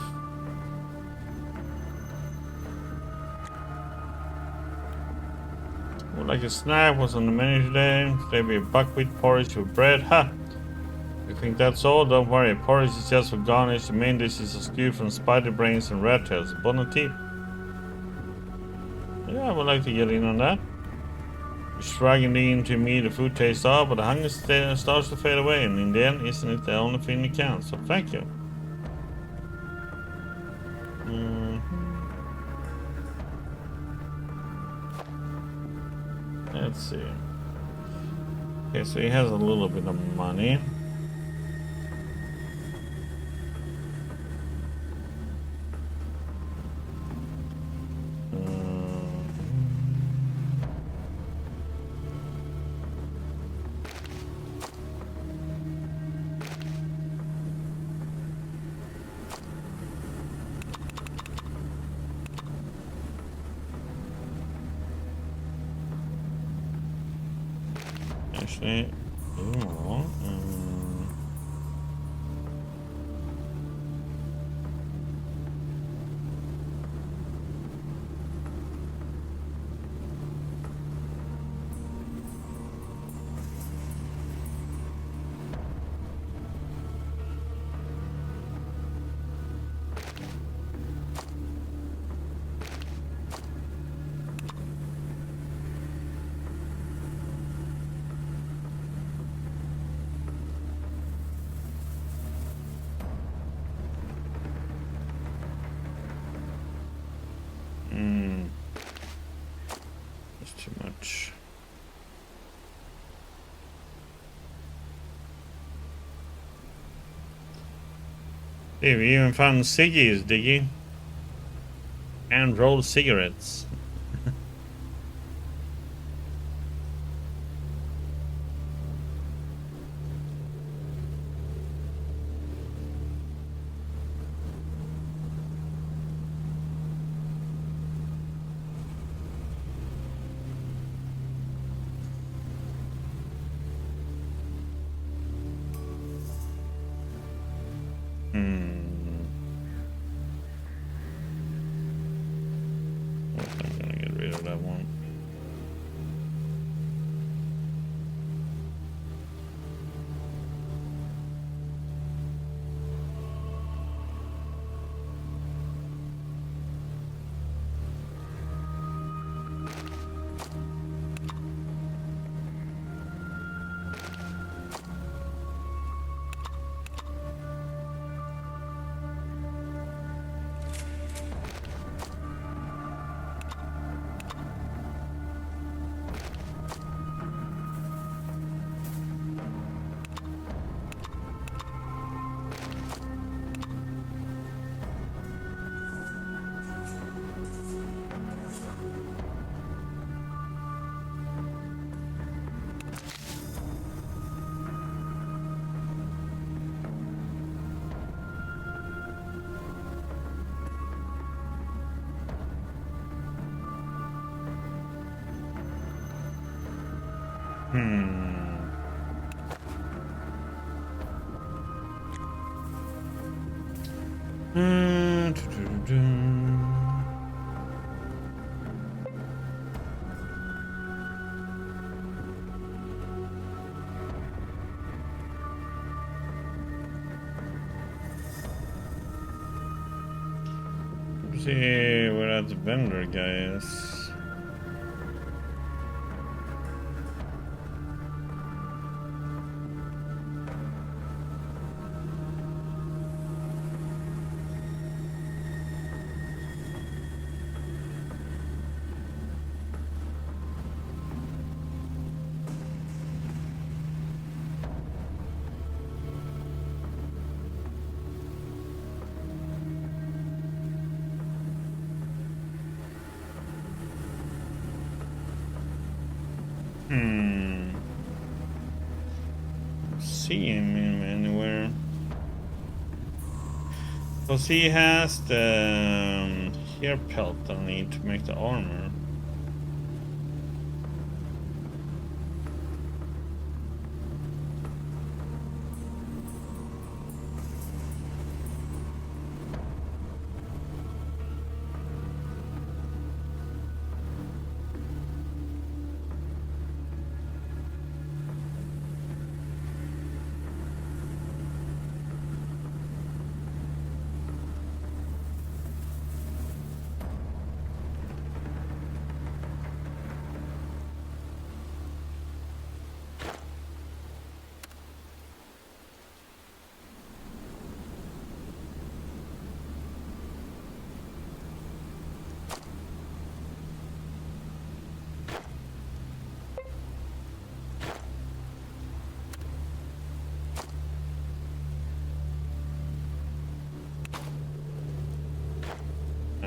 Would like a snack was on the menu today. Today be buckwheat porridge with bread. Ha! You think that's all? Don't worry. Porridge is just for garnish. The main dish is a stew from spider brains and rat tails. Bon appetit. Yeah, I would like to get in on that. Shrugging into me, the food tastes off, but the hunger starts to fade away, and in the end, isn't it the only thing that counts? So thank you. Let's see. Okay, so he has a little bit of money. Actually, that's too much. Hey, we even found ciggies, Diggy. And rolled cigarettes. I'm gonna get rid of that one. See where that vendor guy is. See him anywhere. Because he has the hair pelt I need to make the armor.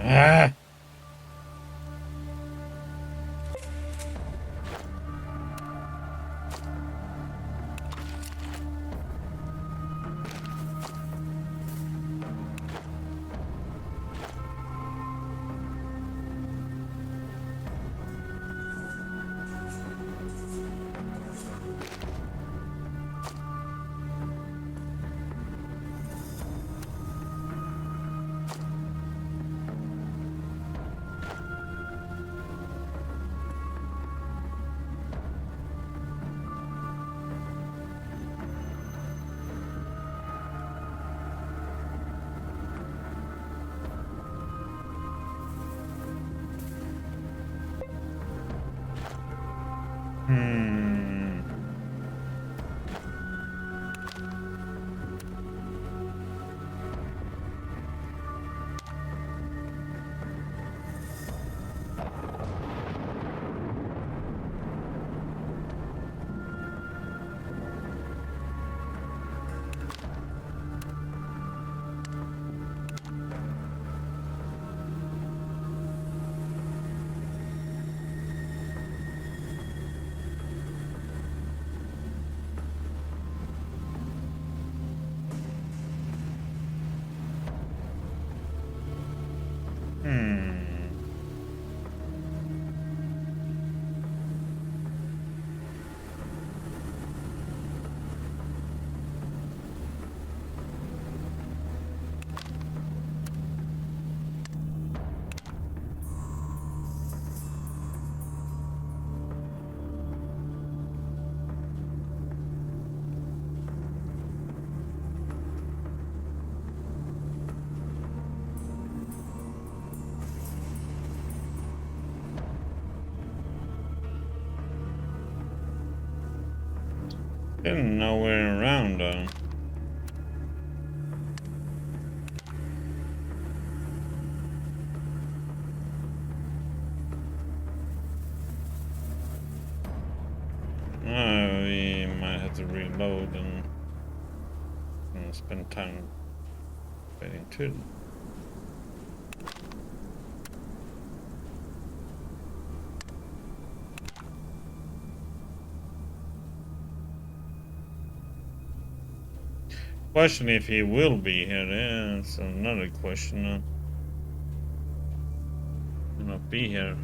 Ah! There's nowhere around though. We might have to reload and spend time waiting too. Question if he will be here. That's another question. Will not be here.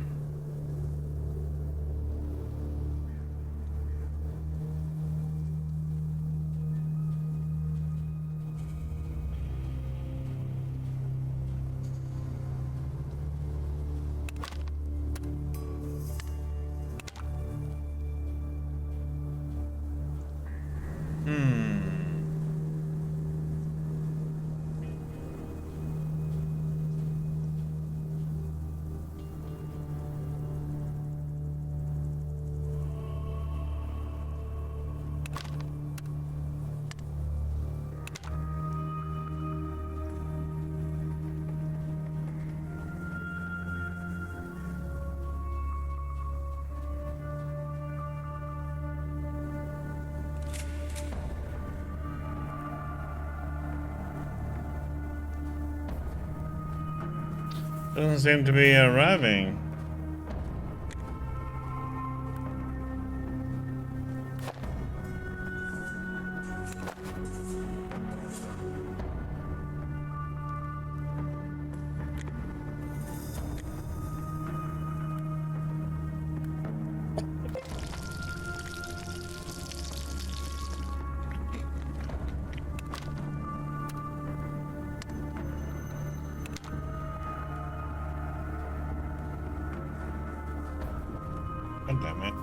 Doesn't seem to be arriving. God damn it.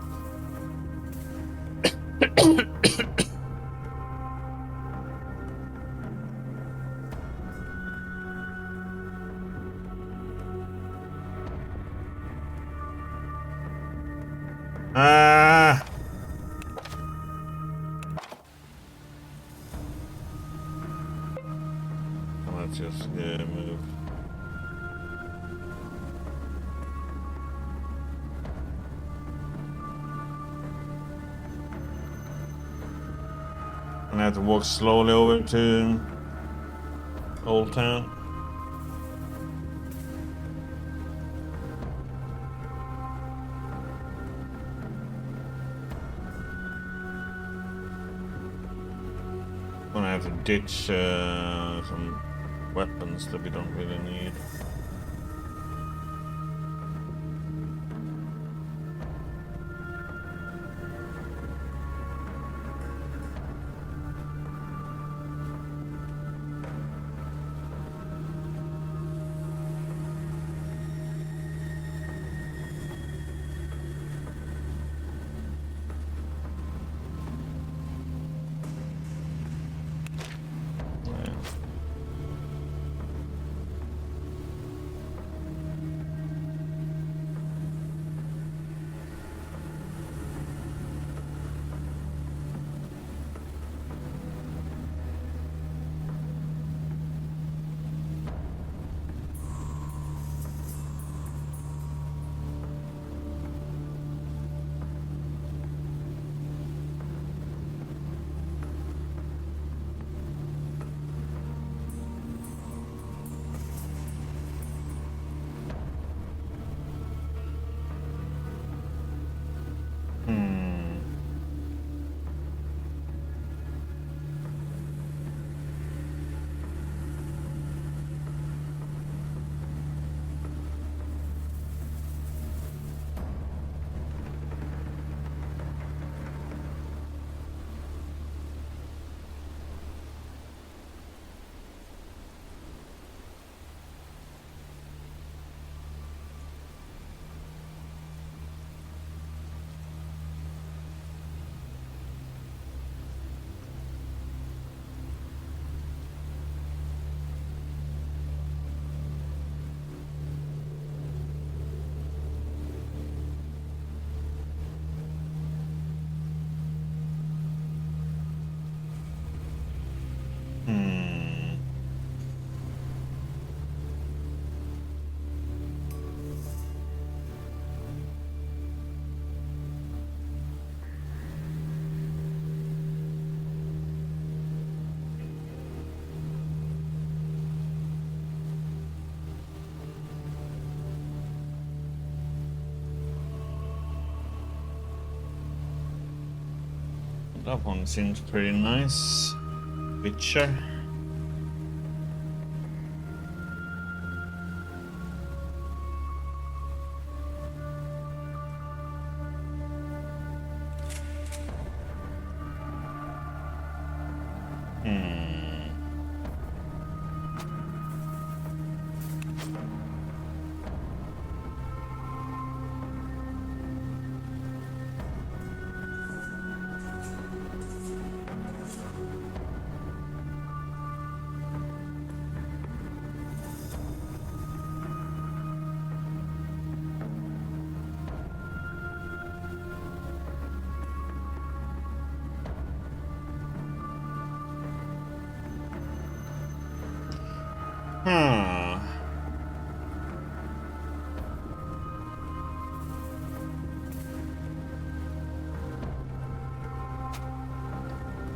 Ah! Let's just move. And I have to walk slowly over to Old Town. Gonna have to ditch some weapons that we don't really need. That one seems pretty nice. Witcher.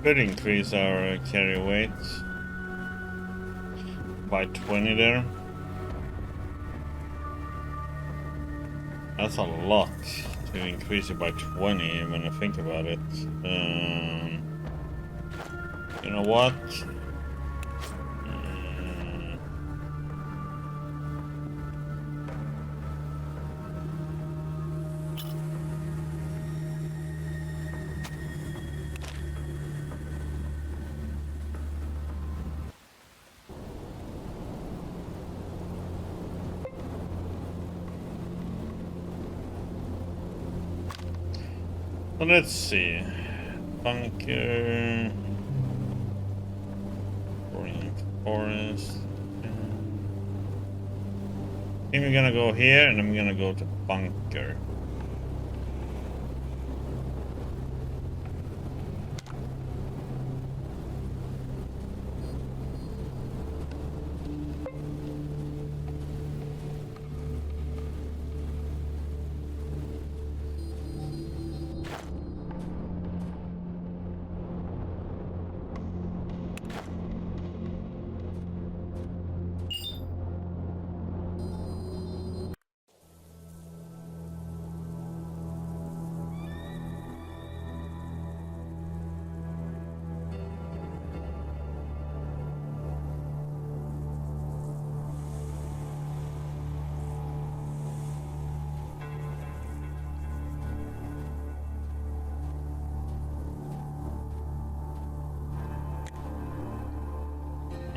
Could increase our carry weight by 20 there. That's a lot to increase it by 20 when I think about it. You know what? So let's see. Bunker. Forest. I think we're gonna go here and I'm gonna go to bunker.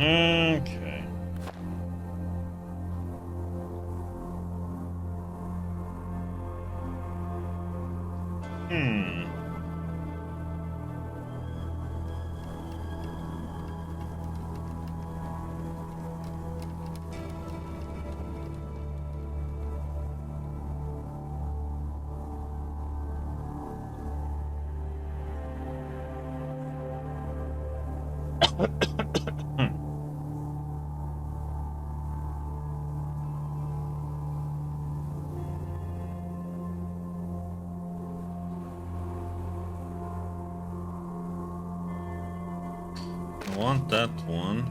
Okay. I want that one.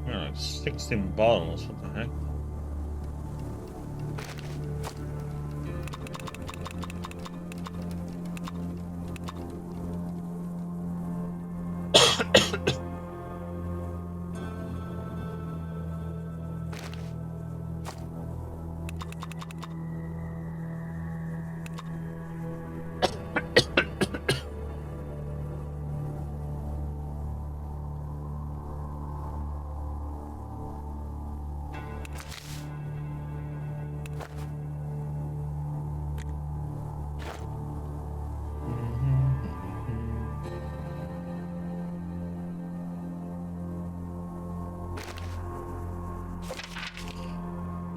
Like 16 bottles, what the heck?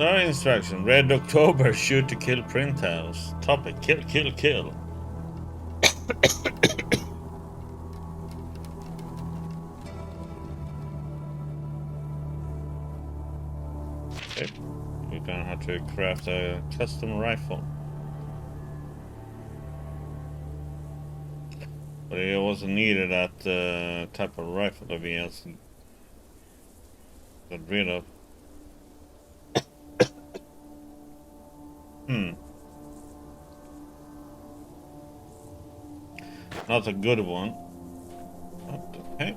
Our instruction: Red October, shoot to kill printhouse. Topic: kill, kill, kill. Okay, we're gonna have to craft a custom rifle. But it wasn't needed that type of rifle that we else got rid of. Not a good one. Okay.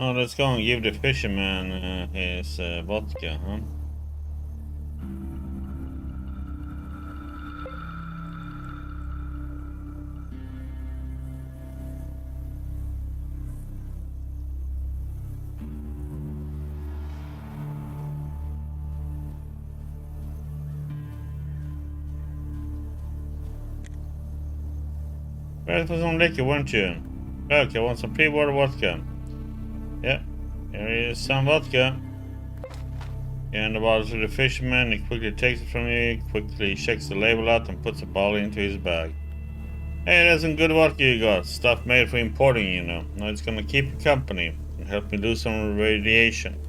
Oh, let's go and give the fisherman his vodka, huh? Ready for some liquor, weren't you? Look, I want some pre-water vodka. Yeah, here is some vodka. And the bottle to the fisherman. He quickly takes it from you, quickly checks the label out, and puts the bottle into his bag. Hey, that's some good vodka you got. Stuff made for importing, you know. Now it's gonna keep you company and help me do some radiation.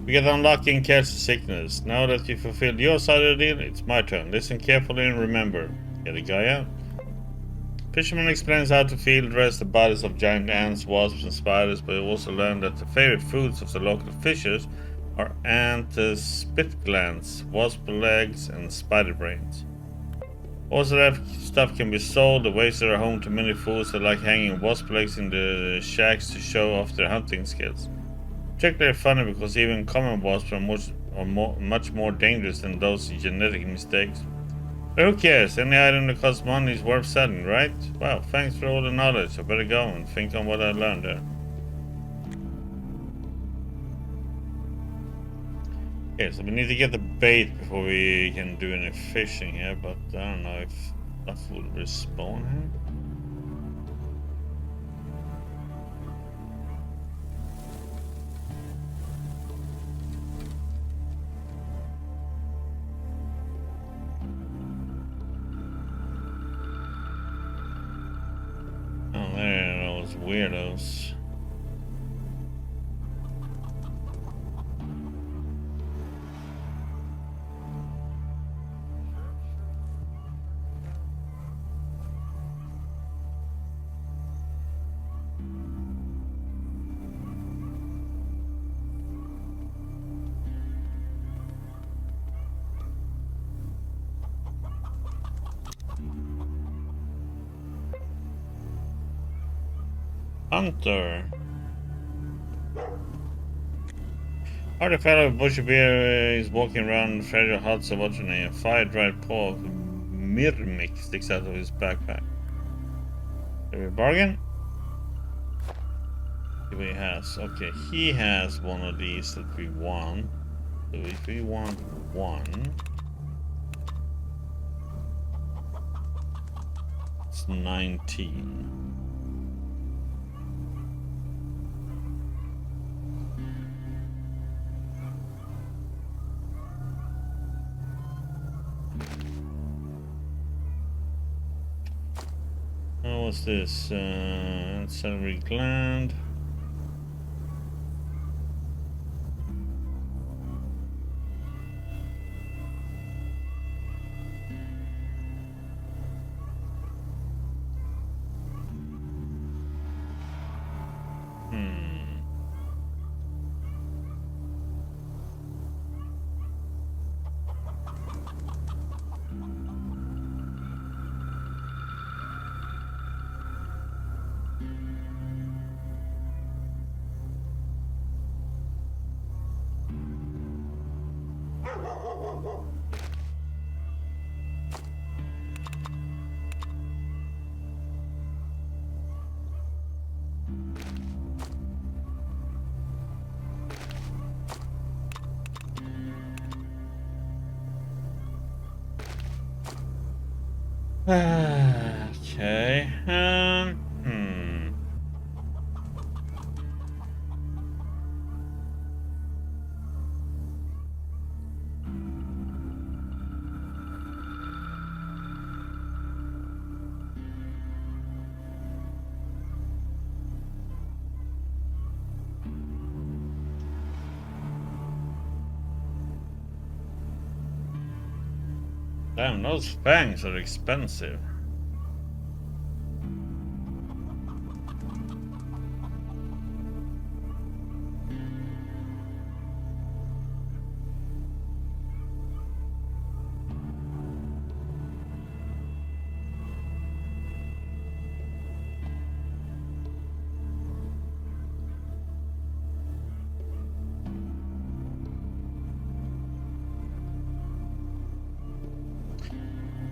We get unlucky and catch the sickness. Now that you fulfilled your side of the deal, it's my turn. Listen carefully and remember. Get the guy out. Fisherman explains how to field dress the bodies of giant ants, wasps, and spiders, but you also learn that the favorite foods of the local fishers are ant spit glands, wasp legs, and spider brains. Also, that stuff can be sold. The wastes are home to many fools that like hanging wasp legs in the shacks to show off their hunting skills. Particularly funny because even common wasps are much more dangerous than those genetic mistakes. But who cares? Any item that costs money is worth selling, right? Well, thanks for all the knowledge. I better go and think on what I learned there. Okay, so we need to get the bait before we can do any fishing here, but I don't know if that will respawn here. Oh, there are those weirdos. Hunter. Oh, the fellow with bushy beard is walking around treasure huts of what's her name. A fire-dried paw of Myrmic sticks out of his backpack. Did we bargain? He has. Okay, he has one of these that we want. So if we want one, it's 19. What's this? Salivary gland. Okay. Damn, those fangs are expensive.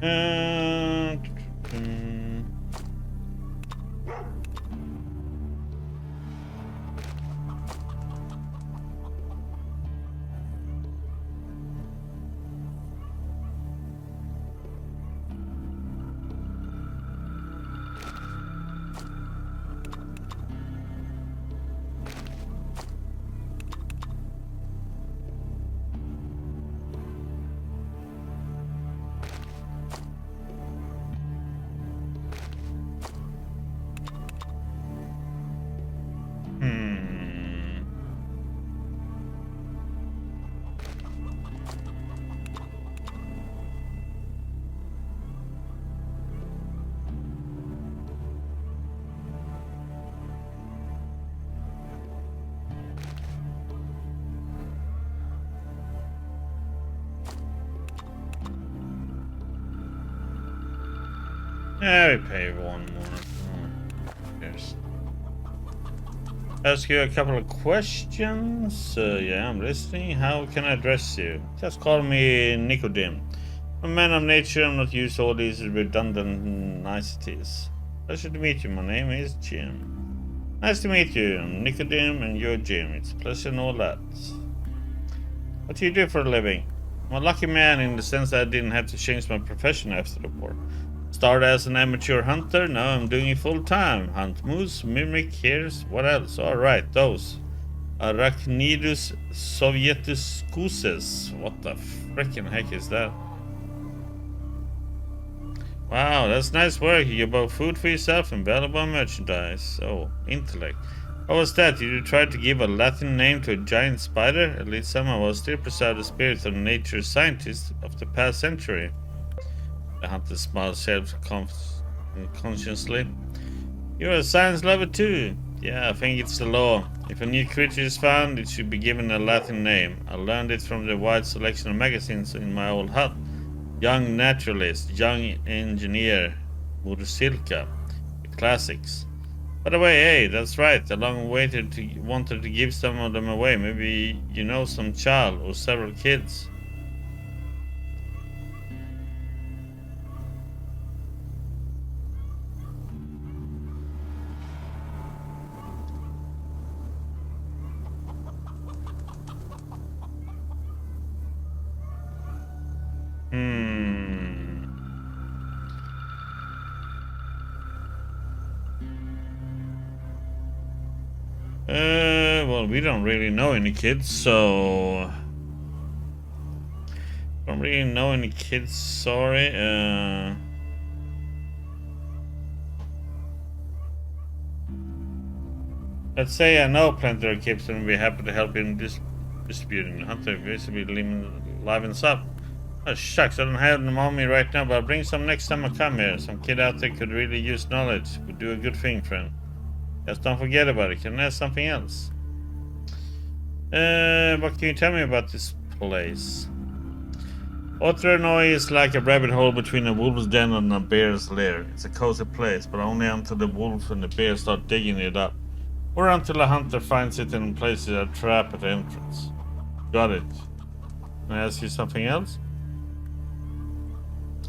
Uh, hmm. Yeah, we pay one more. Yes. Ask you a couple of questions. Yeah, I'm listening. How can I address you? Just call me Nicodem. I'm a man of nature. I'm not used to all these redundant niceties. Pleasure to meet you. My name is Jim. Nice to meet you. I'm Nicodem and you're Jim. It's a pleasure and all that. What do you do for a living? I'm a lucky man in the sense that I didn't have to change my profession after the war. Started as an amateur hunter, now I'm doing it full time. Hunt moose, mimic, hares, what else? Alright, those. Arachnidus sovietuscusis. What the frickin' heck is that? Wow, that's nice work. You get both food for yourself and valuable merchandise. Oh, intellect. What was that? Did you try to give a Latin name to a giant spider? At least some of us still preserve the spirit of nature scientists of the past century. The hunter smiled self-consciously. You're a science lover too. Yeah, I think it's the law. If a new creature is found, it should be given a Latin name. I learned it from the wide selection of magazines in my old hut. Young Naturalist, Young Engineer, Mursilka, the classics. By the way, hey, that's right. I long wanted to give some of them away. Maybe you know some child or several kids. Well, we don't really know any kids, so don't really know any kids. Sorry. Let's say I know plenty of kids and we'd be happy to help in distributing the hunter. Basically, livens up. Oh shucks, I don't have them on me right now, but I'll bring some next time I come here. Some kid out there could really use knowledge. Would do a good thing, friend. Just don't forget about it. Can I ask something else? What can you tell me about this place? Otranoi is like a rabbit hole between a wolf's den and a bear's lair. It's a cozy place, but only until the wolf and the bear start digging it up. Or until a hunter finds it and places a trap at the entrance. Got it. Can I ask you something else?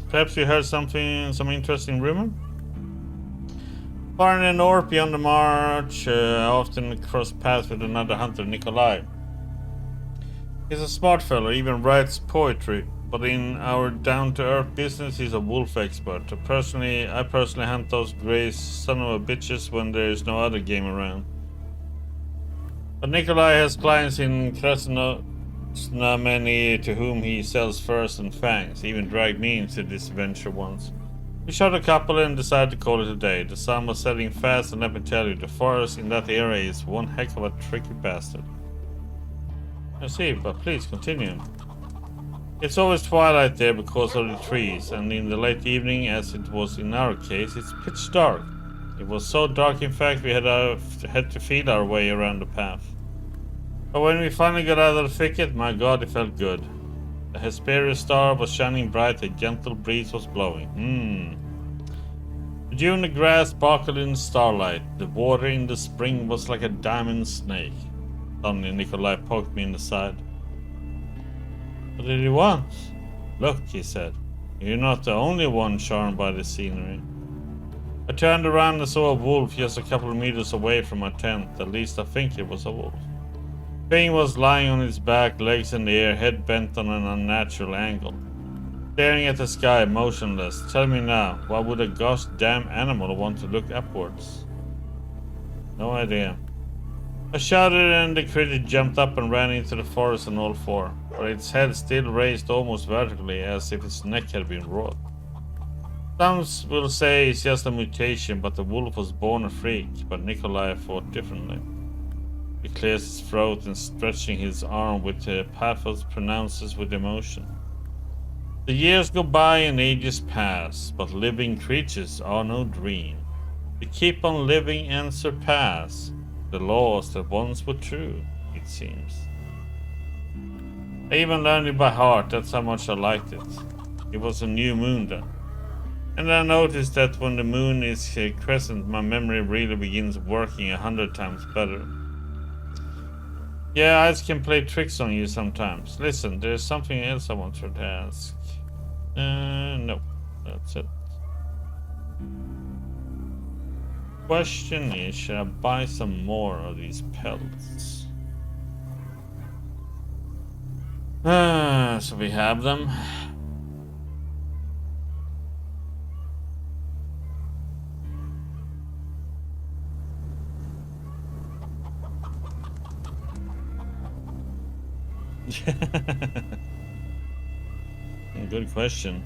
Perhaps you heard some interesting rumor? Far in the north, beyond the march, I often cross paths with another hunter, Nikolai. He's a smart fellow, even writes poetry, but in our down-to-earth business, he's a wolf expert. I personally hunt those gray son of a bitches when there is no other game around. But Nikolai has clients in Krasnameni to whom he sells furs and fangs. He even dragged me into this venture once. We shot a couple and decided to call it a day. The sun was setting fast, and let me tell you, the forest in that area is one heck of a tricky bastard. I see, but please continue. It's always twilight there because of the trees, and in the late evening, as it was in our case, it's pitch dark. It was so dark, in fact, we had to feel our way around the path. But when we finally got out of the thicket, my god, it felt good. The Hesperius star was shining bright, a gentle breeze was blowing. The dew in the grass sparkled in the starlight. The water in the spring was like a diamond snake. Suddenly Nikolai poked me in the side. What did he want? Look, he said. You're not the only one charmed by the scenery. I turned around and saw a wolf just a couple of meters away from my tent. At least I think it was a wolf. Thing was lying on its back, legs in the air, head bent on an unnatural angle. Staring at the sky, motionless. Tell me now, why would a gosh damn animal want to look upwards? No idea. I shouted and the critter jumped up and ran into the forest on all four, but its head still raised almost vertically as if its neck had been raw. Some will say it's just a mutation, but the wolf was born a freak, but Nikolai thought differently. He clears his throat and stretching his arm with pathos pronounces with emotion. The years go by and ages pass, but living creatures are no dream. They keep on living and surpass the laws that once were true, it seems. I even learned it by heart, that's how much I liked it. It was a new moon then. And I noticed that when the moon is crescent, my memory really begins working 100 times better. Yeah, eyes can play tricks on you sometimes. Listen, there's something else I want to ask. No, that's it. Question is, should I buy some more of these pelts? So we have them. Good question.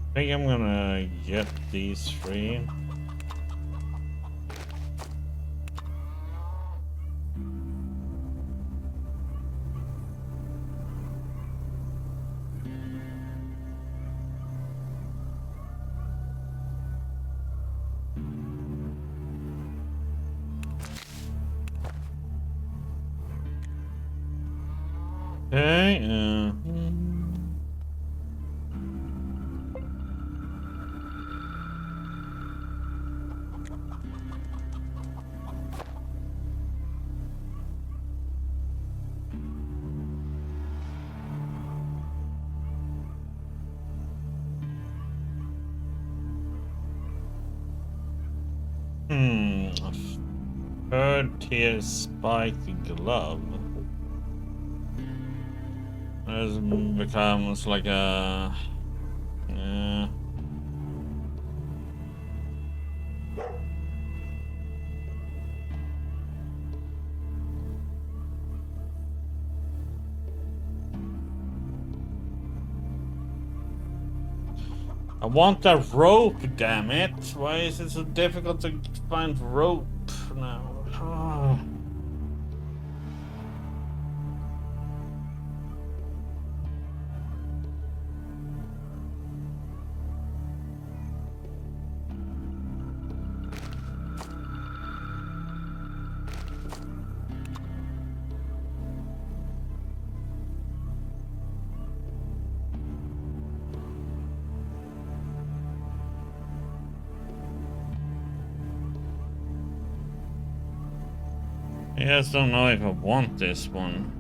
I think I'm gonna get these three. Okay, a third tier spiked glove. This becomes like a... I want a rope, damn it! Why is it so difficult to find rope now? Oh. I just don't know if I want this one.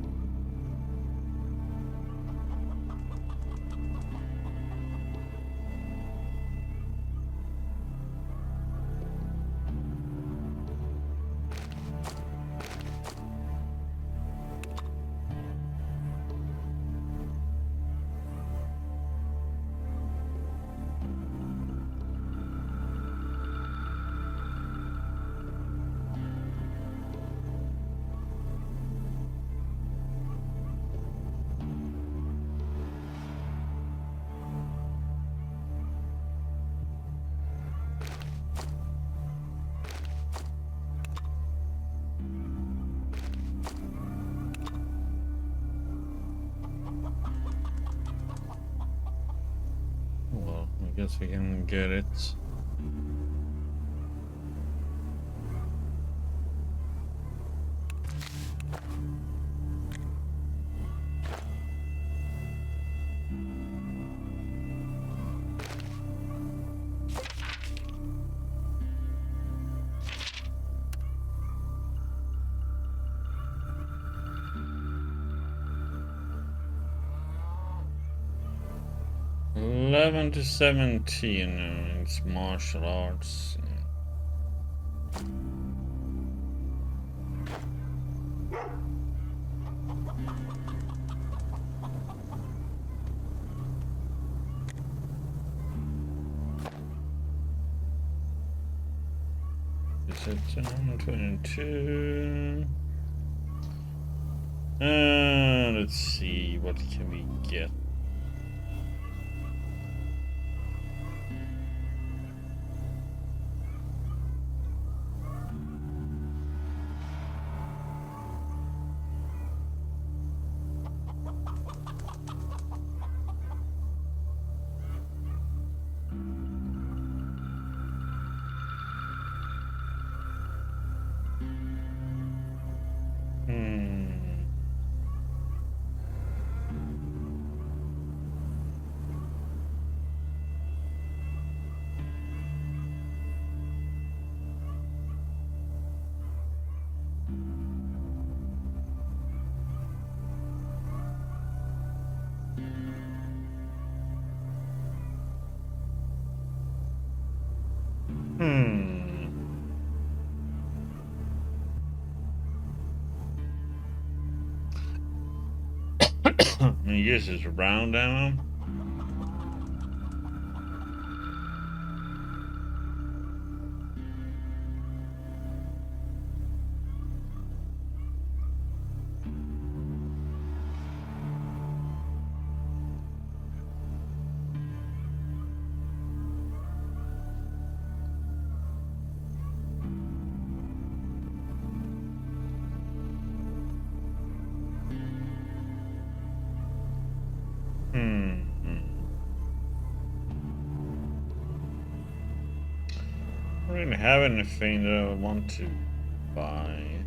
Well, I guess we can get it. 11 to 17. It's martial arts. Is it 22? Let's see, what can we get? I guess it's round ammo. I don't really have anything that I want to buy.